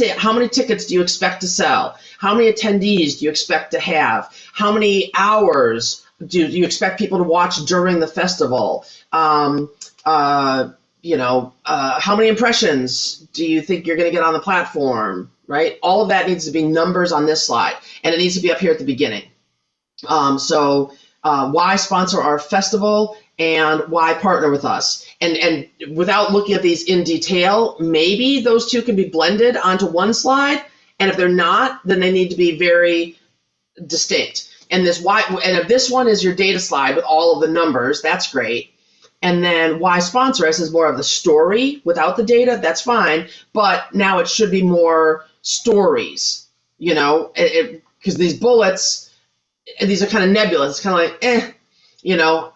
tickets do you expect to sell? How many attendees do you expect to have? How many hours do you expect people to watch during the festival? How many impressions do you think you're going to get on the platform, right? All of that needs to be numbers on this slide, and it needs to be up here at the beginning. Why sponsor our festival, and why partner with us. And without looking at these in detail, maybe those two can be blended onto one slide. And if they're not, then they need to be very distinct. And if this one is your data slide with all of the numbers, that's great. And then why sponsor us is more of the story without the data, that's fine. But now it should be more stories, because these bullets, these are kind of nebulous. It's kind of like, you know,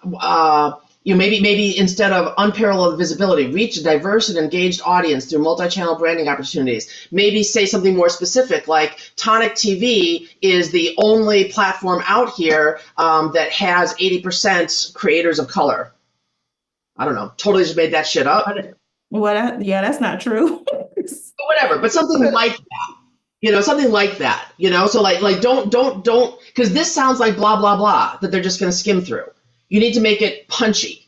maybe instead of unparalleled visibility, reach a diverse and engaged audience through multi-channel branding opportunities. Maybe say something more specific, like Tonic TV is the only platform out here that has 80% creators of color. I don't know. Totally just made that shit up. Yeah, that's not true. But whatever. But something like that. Something like that. So like don't, because this sounds like blah blah blah that they're just going to skim through. You need to make it punchy.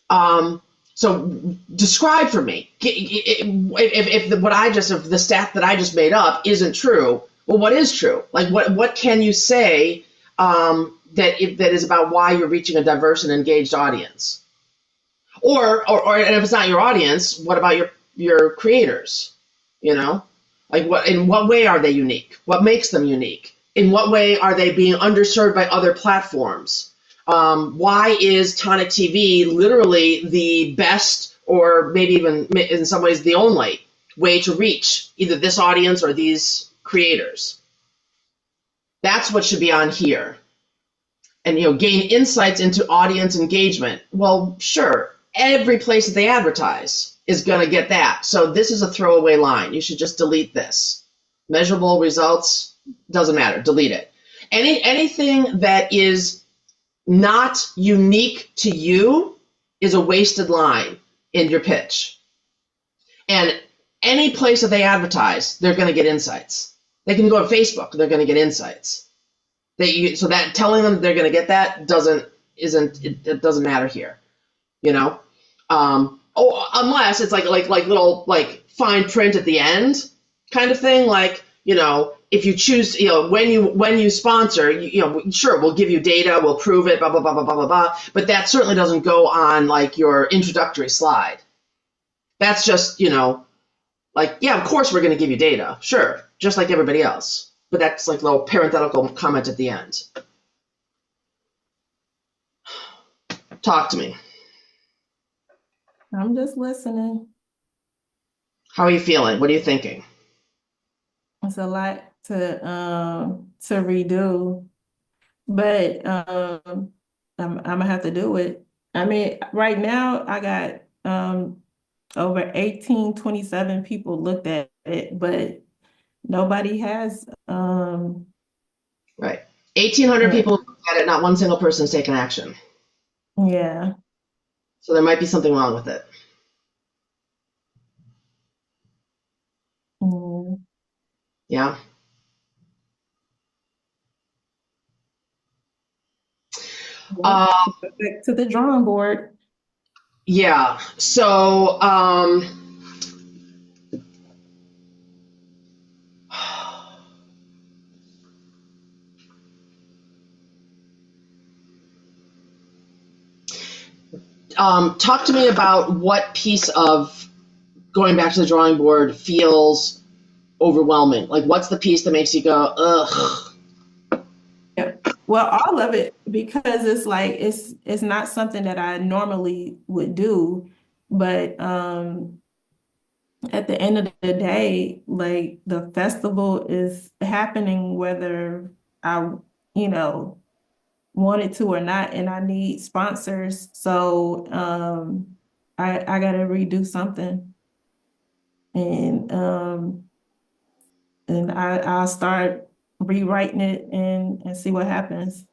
So describe for me if the stat that I just made up isn't true. Well, what is true? Like what can you say that is about why you're reaching a diverse and engaged audience? Or and if it's not your audience, what about your creators? Like in what way are they unique? What makes them unique? In what way are they being underserved by other platforms? Why is Tonic TV literally the best, or maybe even in some ways the only way to reach either this audience or these creators? That's what should be on here. And gain insights into audience engagement. Well, sure. Every place that they advertise is going to get that. So this is a throwaway line. You should just delete this. Measurable results, doesn't matter. Delete it. Anything that is not unique to you is a wasted line in your pitch. And any place that they advertise, they're going to get insights. They can go on Facebook, they're going to get insights. So that telling them they're going to get that doesn't matter here. Unless it's like little like fine print at the end kind of thing, like if you choose, when you sponsor, sure, we'll give you data, we'll prove it, blah blah blah blah blah blah blah, but that certainly doesn't go on like your introductory slide. That's just like, yeah, of course we're going to give you data, sure, just like everybody else, but that's like a little parenthetical comment at the end. Talk to me. I'm just listening. How are you feeling? What are you thinking? It's a lot to redo, but I'm gonna have to do it. I mean, right now I got over 1827 people looked at it, but nobody has Right. 1,800 people looked at it, not one single person's taken action. Yeah. So there might be something wrong with it. Yeah. Back to the drawing board. Yeah. So talk to me about what piece of going back to the drawing board feels overwhelming. Like, what's the piece that makes you go, ugh? Yeah. Well, all of it, because it's like it's not something that I normally would do, but at the end of the day, like the festival is happening whether I, wanted to or not, and I need sponsors. So I gotta redo something. And I'll start rewriting it and see what happens.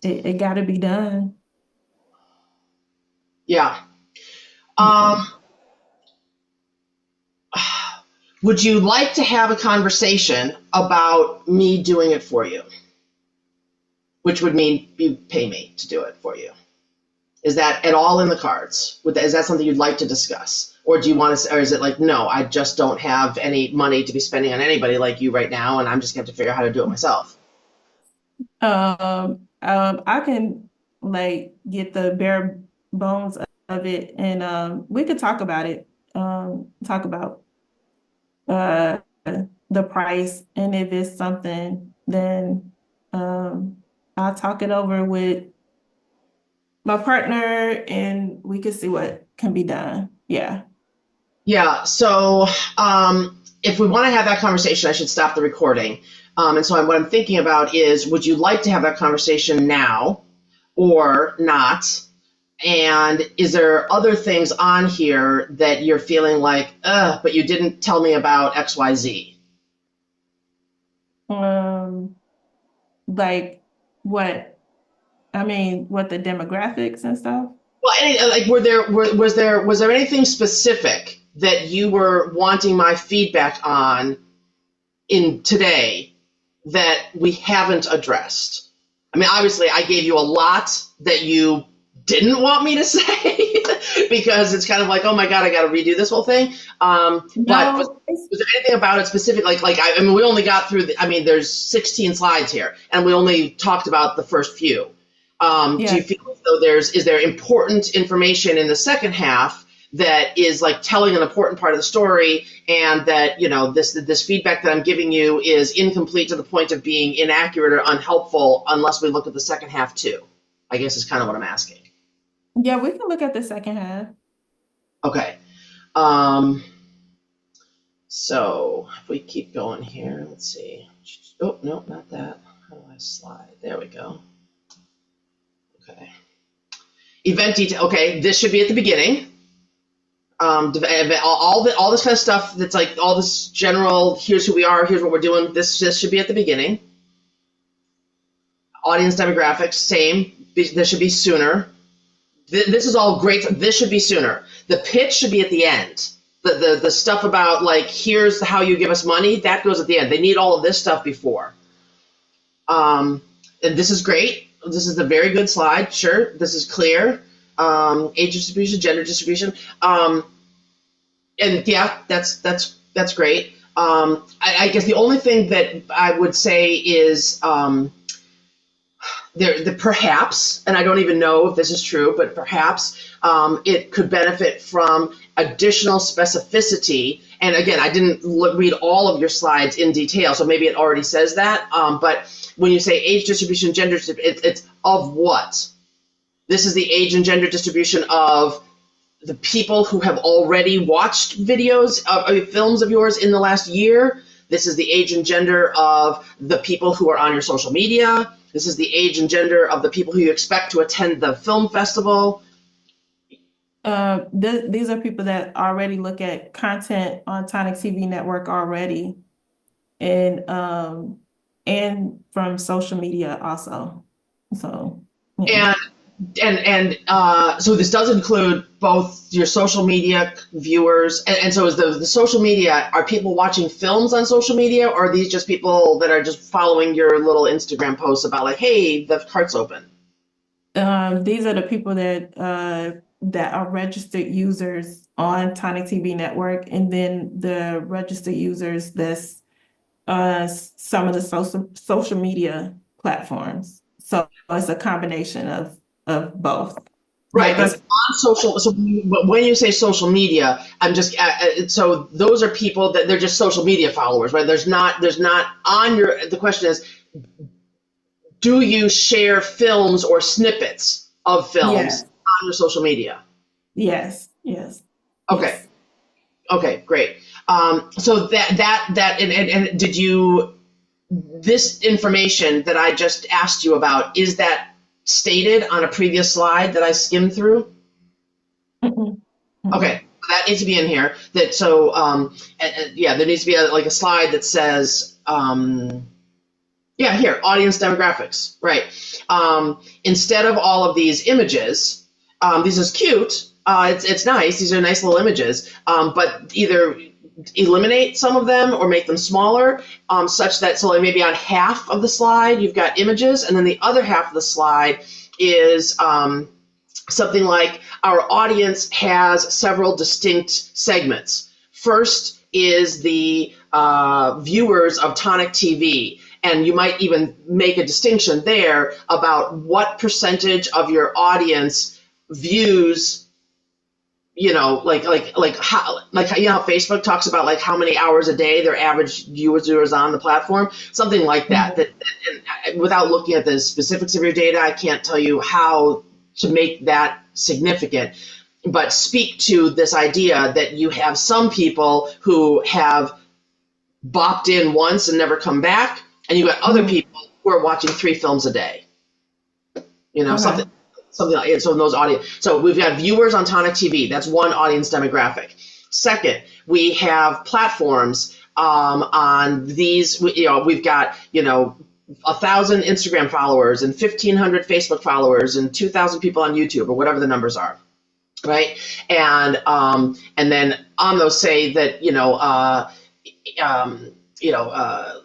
It gotta be done. Yeah. Would you like to have a conversation about me doing it for you? Which would mean you pay me to do it for you. Is that at all in the cards? Is that something you'd like to discuss? Or do you want to, or is it like, no, I just don't have any money to be spending on anybody like you right now, and I'm just going to have to figure out how to do it myself? I can like get the bare bones of it, and we could talk about it. Talk about uh the price, and if it's something, then I'll talk it over with my partner, and we could see what can be done. Yeah. Yeah. So if we want to have that conversation, I should stop the recording. And so what I'm thinking about is, would you like to have that conversation now or not? And is there other things on here that you're feeling like, but you didn't tell me about XYZ? Um, like what I mean, what the demographics and stuff. Well, like, was there anything specific that you were wanting my feedback on in today that we haven't addressed? I mean, obviously, I gave you a lot that you didn't want me to say because it's kind of like, oh my God, I got to redo this whole thing. But No, was there anything about it specific? I mean, we only got through. I mean, there's 16 slides here, and we only talked about the first few. Do you yeah. feel as though is there important information in the second half that is like telling an important part of the story, and that, this feedback that I'm giving you is incomplete to the point of being inaccurate or unhelpful unless we look at the second half too? I guess is kind of what I'm asking. Yeah, we can look at the second half. Okay. Um, so if we keep going here, let's see. Oh, no, not that. How do I slide? There we go. Okay. Event detail. Okay, this should be at the beginning. All this kind of stuff that's like all this general, here's who we are, here's what we're doing, this should be at the beginning. Audience demographics, same. This should be sooner. This is all great. This should be sooner. The pitch should be at the end. The stuff about, like, here's how you give us money, that goes at the end. They need all of this stuff before. And this is great. This is a very good slide. Sure, this is clear. Age distribution, gender distribution. And yeah, that's great. I guess the only thing that I would say is perhaps, and I don't even know if this is true, but perhaps it could benefit from additional specificity. And again, I didn't read all of your slides in detail, so maybe it already says that. But when you say age distribution, gender distribution, it's of what? This is the age and gender distribution of the people who have already watched videos of films of yours in the last year. This is the age and gender of the people who are on your social media. This is the age and gender of the people who you expect to attend the film festival. These are people that already look at content on Tonic TV Network already, and from social media also. So yeah. So this does include both your social media viewers, and so is the social media, are people watching films on social media, or are these just people that are just following your little Instagram posts about, like, hey, the cart's open? These are the people that are registered users on Tonic TV Network, and then the registered users that's some of the social media platforms. So it's a combination of both. Right, Like but it's on social, so when you say social media, I'm just so those are people that they're just social media followers, right? There's not on your. The question is, do you share films or snippets of films yes, on your social media? yes, yes, Okay, yes. okay, great. So and did you, this information that I just asked you about, is that stated on a previous slide that I skimmed through? Mhm. Okay, that needs to be in here. Yeah, there needs to be like a slide that says, yeah, here, audience demographics, right? Instead of all of these images, this is cute. It's nice. These are nice little images, but either eliminate some of them or make them smaller, such that, so like maybe on half of the slide you've got images, and then the other half of the slide is something like, our audience has several distinct segments. First is the viewers of Tonic TV, And you might even make a distinction there about what percentage of your audience views, how Facebook talks about like how many hours a day their average user on the platform, something like that. And without looking at the specifics of your data, I can't tell you how to make that significant, but speak to this idea that you have some people who have bopped in once and never come back, and you got other people who are watching 3 films a day. Something like it. So in those audience, so we've got viewers on Tonic TV. That's one audience demographic. Second, we have platforms on these. We've got 1,000 Instagram followers and 1,500 Facebook followers and 2,000 people on YouTube or whatever the numbers are, right? And then on those say that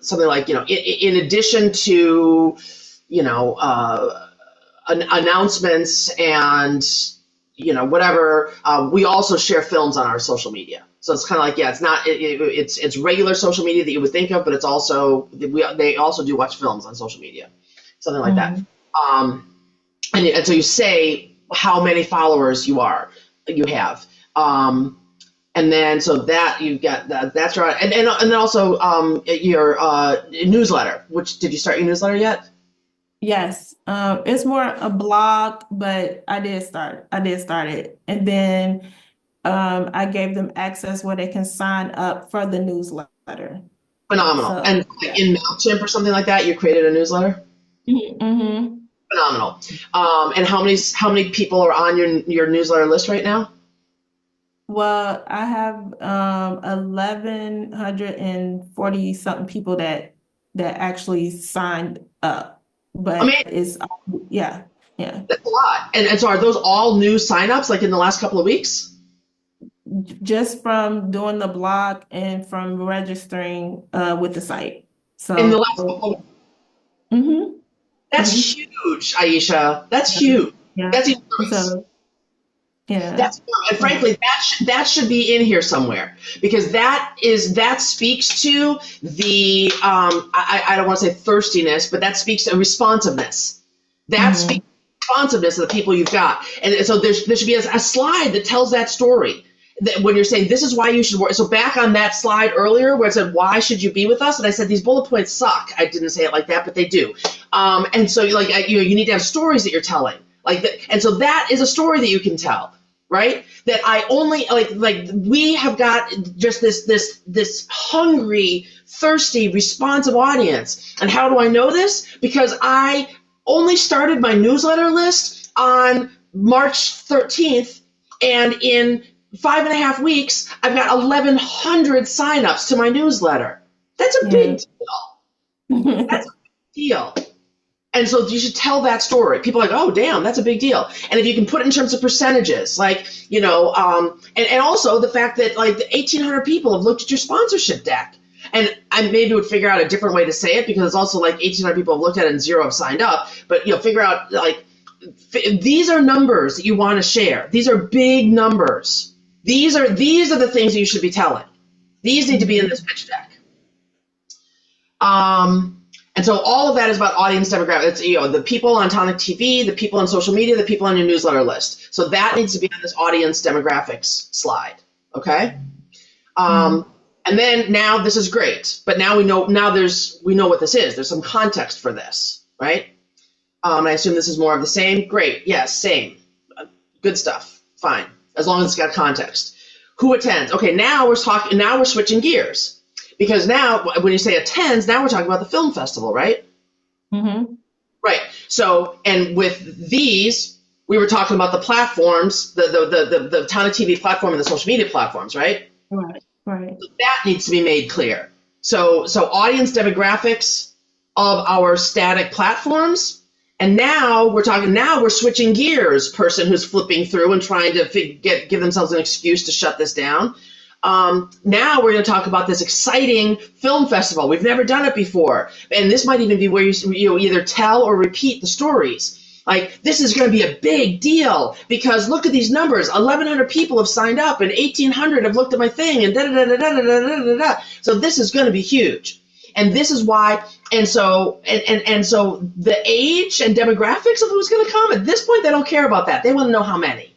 something like in addition to announcements and whatever, we also share films on our social media. So it's kind of like, it's not it's regular social media that you would think of, but it's also they also do watch films on social media, something like that. And so you say how many followers you have, and then so that you got that's right, and then also your newsletter. Which, did you start your newsletter yet? Yes, it's more a blog, but I did start it, and then I gave them access where they can sign up for the newsletter. Phenomenal. So, And in MailChimp or something like that, you created a newsletter? mm-hmm. Phenomenal. And how many people are on your newsletter list right now? Well, I have 1,140 something people that actually signed up. But it's yeah. That's a lot. And so are those all new signups, like in the last couple of weeks? Just from doing the blog and from registering with the site. So in the last couple of That's huge, Aisha. That's huge. Yeah. That's enormous. So, yeah. And frankly, that should be in here somewhere, because that speaks to the I don't want to say thirstiness, but that speaks to responsiveness. That speaks to responsiveness of the people you've got, and so there should be a slide that tells that story. That when you're saying this is why you should work. So back on that slide earlier where it said why should you be with us, and I said these bullet points suck. I didn't say it like that, but they do. And so you need to have stories that you're telling. And so that is a story that you can tell, right? That I only we have got just this hungry, thirsty, responsive audience. And how do I know this? Because I only started my newsletter list on March 13th, and in 5.5 weeks, I've got 1,100 signups to my newsletter. That's a big deal. That's a big deal. And so you should tell that story. People are like, oh, damn, that's a big deal. And if you can put it in terms of percentages, and also the fact that 1,800 people have looked at your sponsorship deck. And I maybe would figure out a different way to say it, because it's also 1,800 people have looked at it and 0 have signed up. But figure out these are numbers that you want to share. These are big numbers. These are the things that you should be telling. These need to be in this pitch deck. And so all of that is about audience demographics. It's the people on Tonic TV, the people on social media, the people on your newsletter list. So that needs to be on this audience demographics slide. Okay. And then now this is great, but now we know what this is. There's some context for this, right? I assume this is more of the same. Great. Yes, same. Good stuff. Fine. As long as it's got context. Who attends? Okay, now we're switching gears. Because now, when you say attends, now we're talking about the film festival, right? Mm-hmm. Right. So, and with these, we were talking about the platforms, the Tonic TV platform and the social media platforms, right? Right. So that needs to be made clear. So audience demographics of our static platforms. And now we're switching gears, person who's flipping through and trying to give themselves an excuse to shut this down. Now we're going to talk about this exciting film festival. We've never done it before. And this might even be where you either tell or repeat the stories. This is going to be a big deal because look at these numbers. 1,100 people have signed up and 1,800 have looked at my thing and da-da-da-da-da-da-da-da-da. So this is going to be huge. And this is why, and so the age and demographics of who's going to come, at this point, they don't care about that. They want to know how many.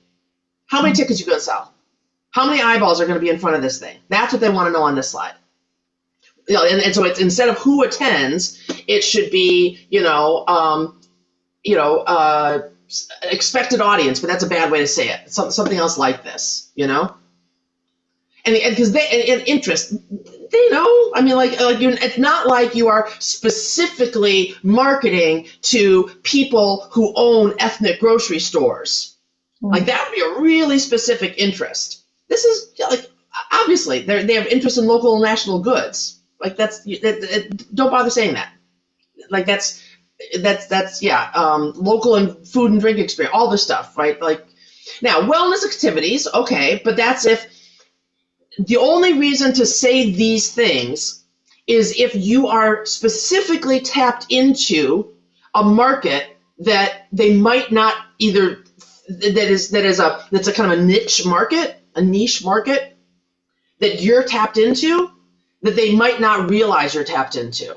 How many tickets you going to sell? How many eyeballs are going to be in front of this thing? That's what they want to know on this slide. And so it's, instead of who attends, it should be, expected audience, but that's a bad way to say it. Something else like this, And because and interest, they know. I mean, it's not like you are specifically marketing to people who own ethnic grocery stores. Like that would be a really specific interest. This is obviously they have interest in local and national goods. Like don't bother saying that. Like that's local and food and drink experience, all this stuff, right? Like now wellness activities, okay, but that's if the only reason to say these things is if you are specifically tapped into a market that they might not either that's a kind of a niche market that you're tapped into that they might not realize you're tapped into.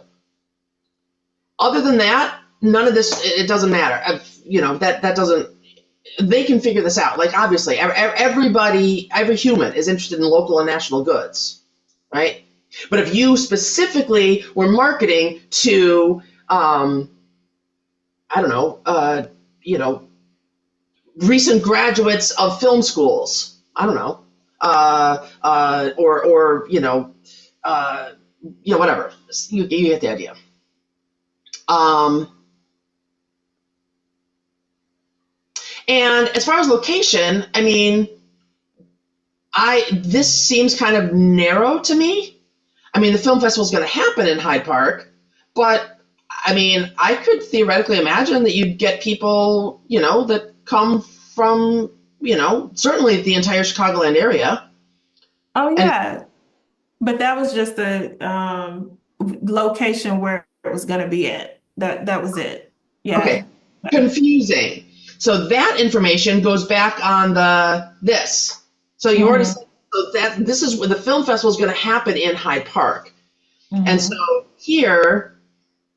Other than that, none of this, it doesn't matter. That doesn't, they can figure this out. Like obviously every human is interested in local and national goods, right? But if you specifically were marketing to, recent graduates of film schools, whatever. You get the idea. And as far as location, I mean, this seems kind of narrow to me. I mean, the film festival is going to happen in Hyde Park, but I mean, I could theoretically imagine that you'd get people, that come from, certainly the entire Chicagoland area. Oh yeah, but that was just the location where it was going to be at. That was it. Yeah. Okay. Confusing. So that information goes back on this. So you already said that this is where the film festival is going to happen in Hyde Park. And so here,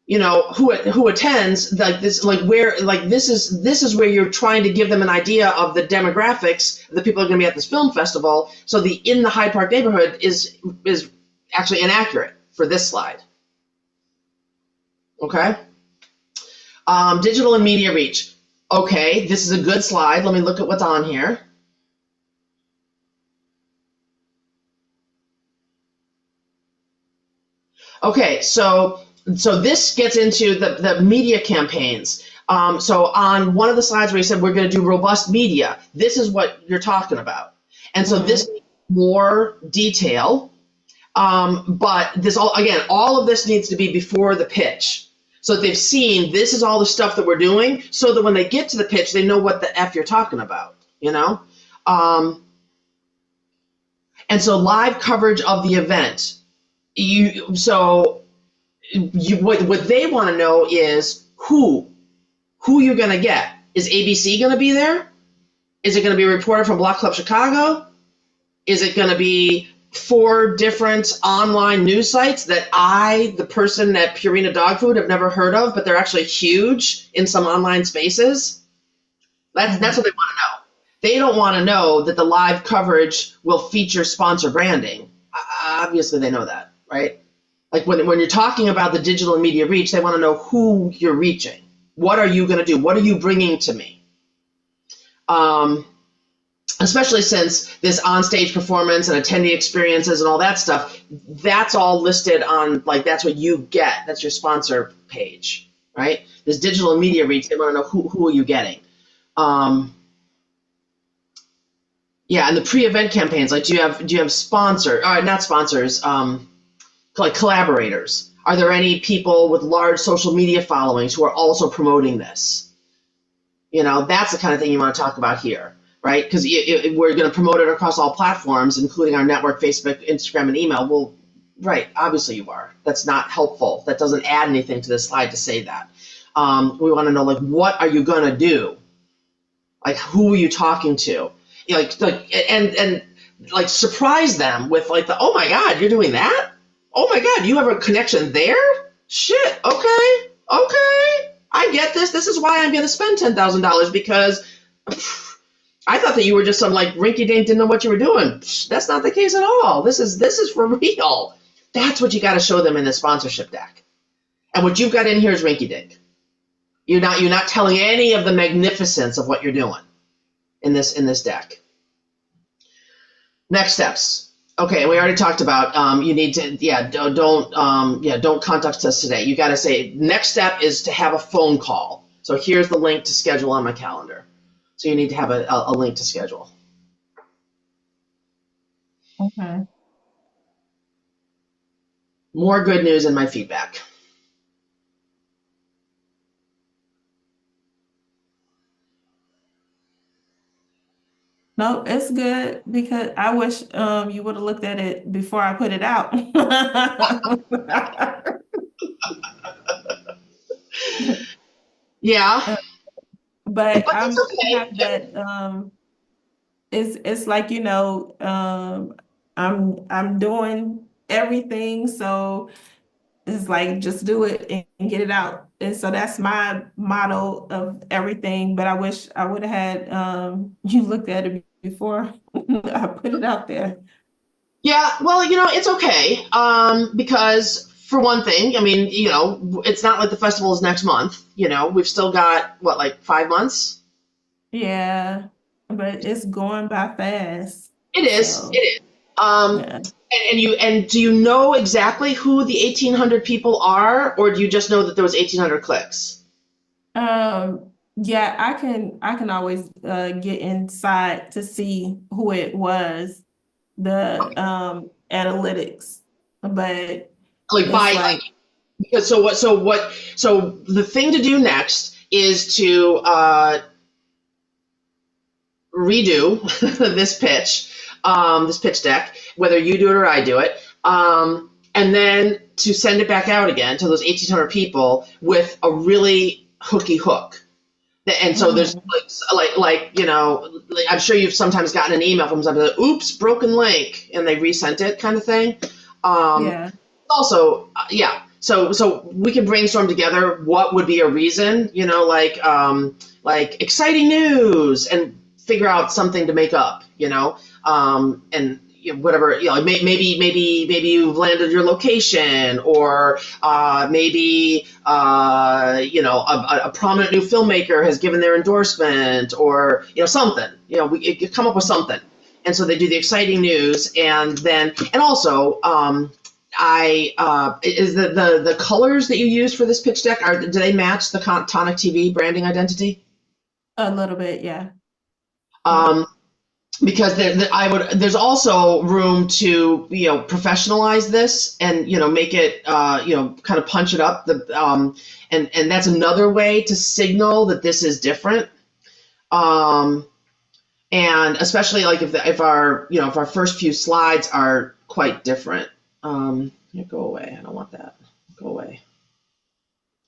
who attends, like this, like where, like this is where you're trying to give them an idea of the demographics of the people are going to be at this film festival. So in the Hyde Park neighborhood is actually inaccurate for this slide. Okay. Digital and media reach. Okay, this is a good slide. Let me look at what's on here. Okay, so this gets into the media campaigns. So on one of the slides where you said we're going to do robust media, this is what you're talking about. And so this needs more detail, but all of this needs to be before the pitch. So that they've seen this is all the stuff that we're doing, so that when they get to the pitch, they know what the F you're talking about, And so live coverage of the event. What they want to know is who you're going to get. Is ABC going to be there? Is it going to be a reporter from Block Club Chicago? Is it going to be 4 different online news sites that the person at Purina Dog Food, have never heard of, but they're actually huge in some online spaces? That's what they want to know. They don't want to know that the live coverage will feature sponsor branding. Obviously, they know that, right? Like when you're talking about the digital and media reach, they want to know who you're reaching. What are you going to do? What are you bringing to me? Especially since this on-stage performance and attendee experiences and all that stuff, that's all listed on, that's what you get. That's your sponsor page, right? This digital and media reach, they want to know who are you getting. And the pre-event campaigns, do you have sponsor, not sponsors, like collaborators? Are there any people with large social media followings who are also promoting this? That's the kind of thing you want to talk about here. Right? Because we're going to promote it across all platforms, including our network, Facebook, Instagram, and email. Well, right, obviously you are. That's not helpful. That doesn't add anything to this slide to say that. We want to know, what are you going to do? Who are you talking to? And surprise them with, oh my God, you're doing that? Oh my God, you have a connection there? Shit. Okay. Okay. I get this. This is why I'm going to spend $10,000 because I thought that you were just some like rinky dink, didn't know what you were doing. That's not the case at all. This is for real. That's what you got to show them in the sponsorship deck. And what you've got in here is rinky dink. You're not telling any of the magnificence of what you're doing in this deck. Next steps. Okay, we already talked about you need to don't contact us today. You got to say next step is to have a phone call. So here's the link to schedule on my calendar. So you need to have a link to schedule. Okay. More good news in my feedback. No, it's good because I wish you would have looked at it before I put it out. Yeah, But but that's I'm okay. have that it's like, I'm doing everything, so it's like just do it and get it out. And so that's my motto of everything. But I wish I would have had you looked at it before I put it out there. Yeah, well, it's okay. Because for one thing, I mean, it's not like the festival is next month. We've still got what, like 5 months? Yeah, but it's going by fast. It is. It So is. Um, yeah. and do you know exactly who the 1,800 people are, or do you just know that there was 1,800 clicks? Yeah, I can always get inside to see who it was, the analytics. But Like it's by like, because so the thing to do next is to redo this pitch deck, whether you do it or I do it, and then to send it back out again to those 1,800 people with a really hooky hook. And so there's mhm, like I'm sure you've sometimes gotten an email from somebody like, oops, broken link, and they resent it kind of thing. yeah. Also, yeah. So we can brainstorm together what would be a reason, like exciting news, and figure out something to make up, and whatever, maybe you've landed your location, or maybe a prominent new filmmaker has given their endorsement, or something. We come up with something, and so they do the exciting news, and also. I is the colors that you use for this pitch deck, do they match the Tonic TV branding identity? A little bit, yeah. Yeah. Um, because there's also room to professionalize this, and make it kind of punch it up, and that's another way to signal that this is different. Um, and especially like if our first few slides are quite different. Go away. I don't want that. Go away.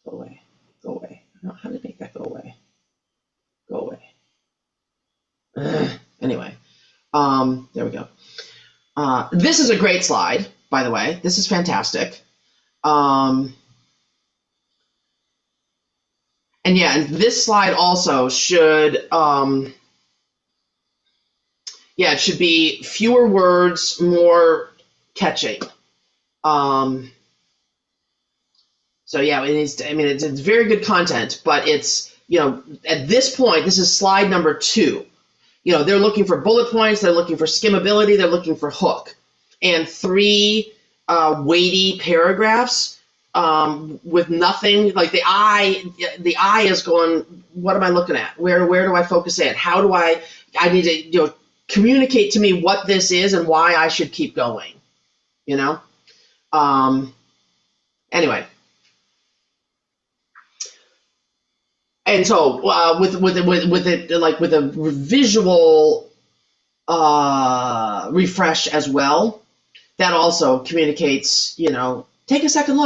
Go away. Go away. I don't know how to make that go away. Go away. Ugh. Anyway, there we go. This is a great slide, by the way. This is fantastic. And yeah, and this slide also should, it should be fewer words, more catching. Um, so yeah, it is. I mean, it's very good content, but it's at this point, this is slide number 2. They're looking for bullet points, they're looking for skimmability, they're looking for hook, and 3 weighty paragraphs with nothing. Like the eye is going, what am I looking at? Where do I focus in? How do I need to communicate to me what this is and why I should keep going. Um, anyway. And so with it, like with a visual refresh as well, that also communicates, take a second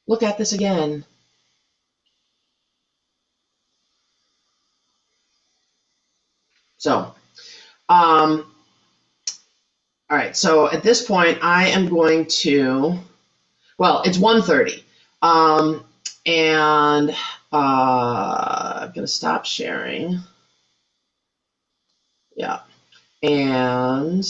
look at this again. So, um, All right, so at this point, I am going to, well, it's 1:30. Um, and I'm going to stop sharing. Yeah. And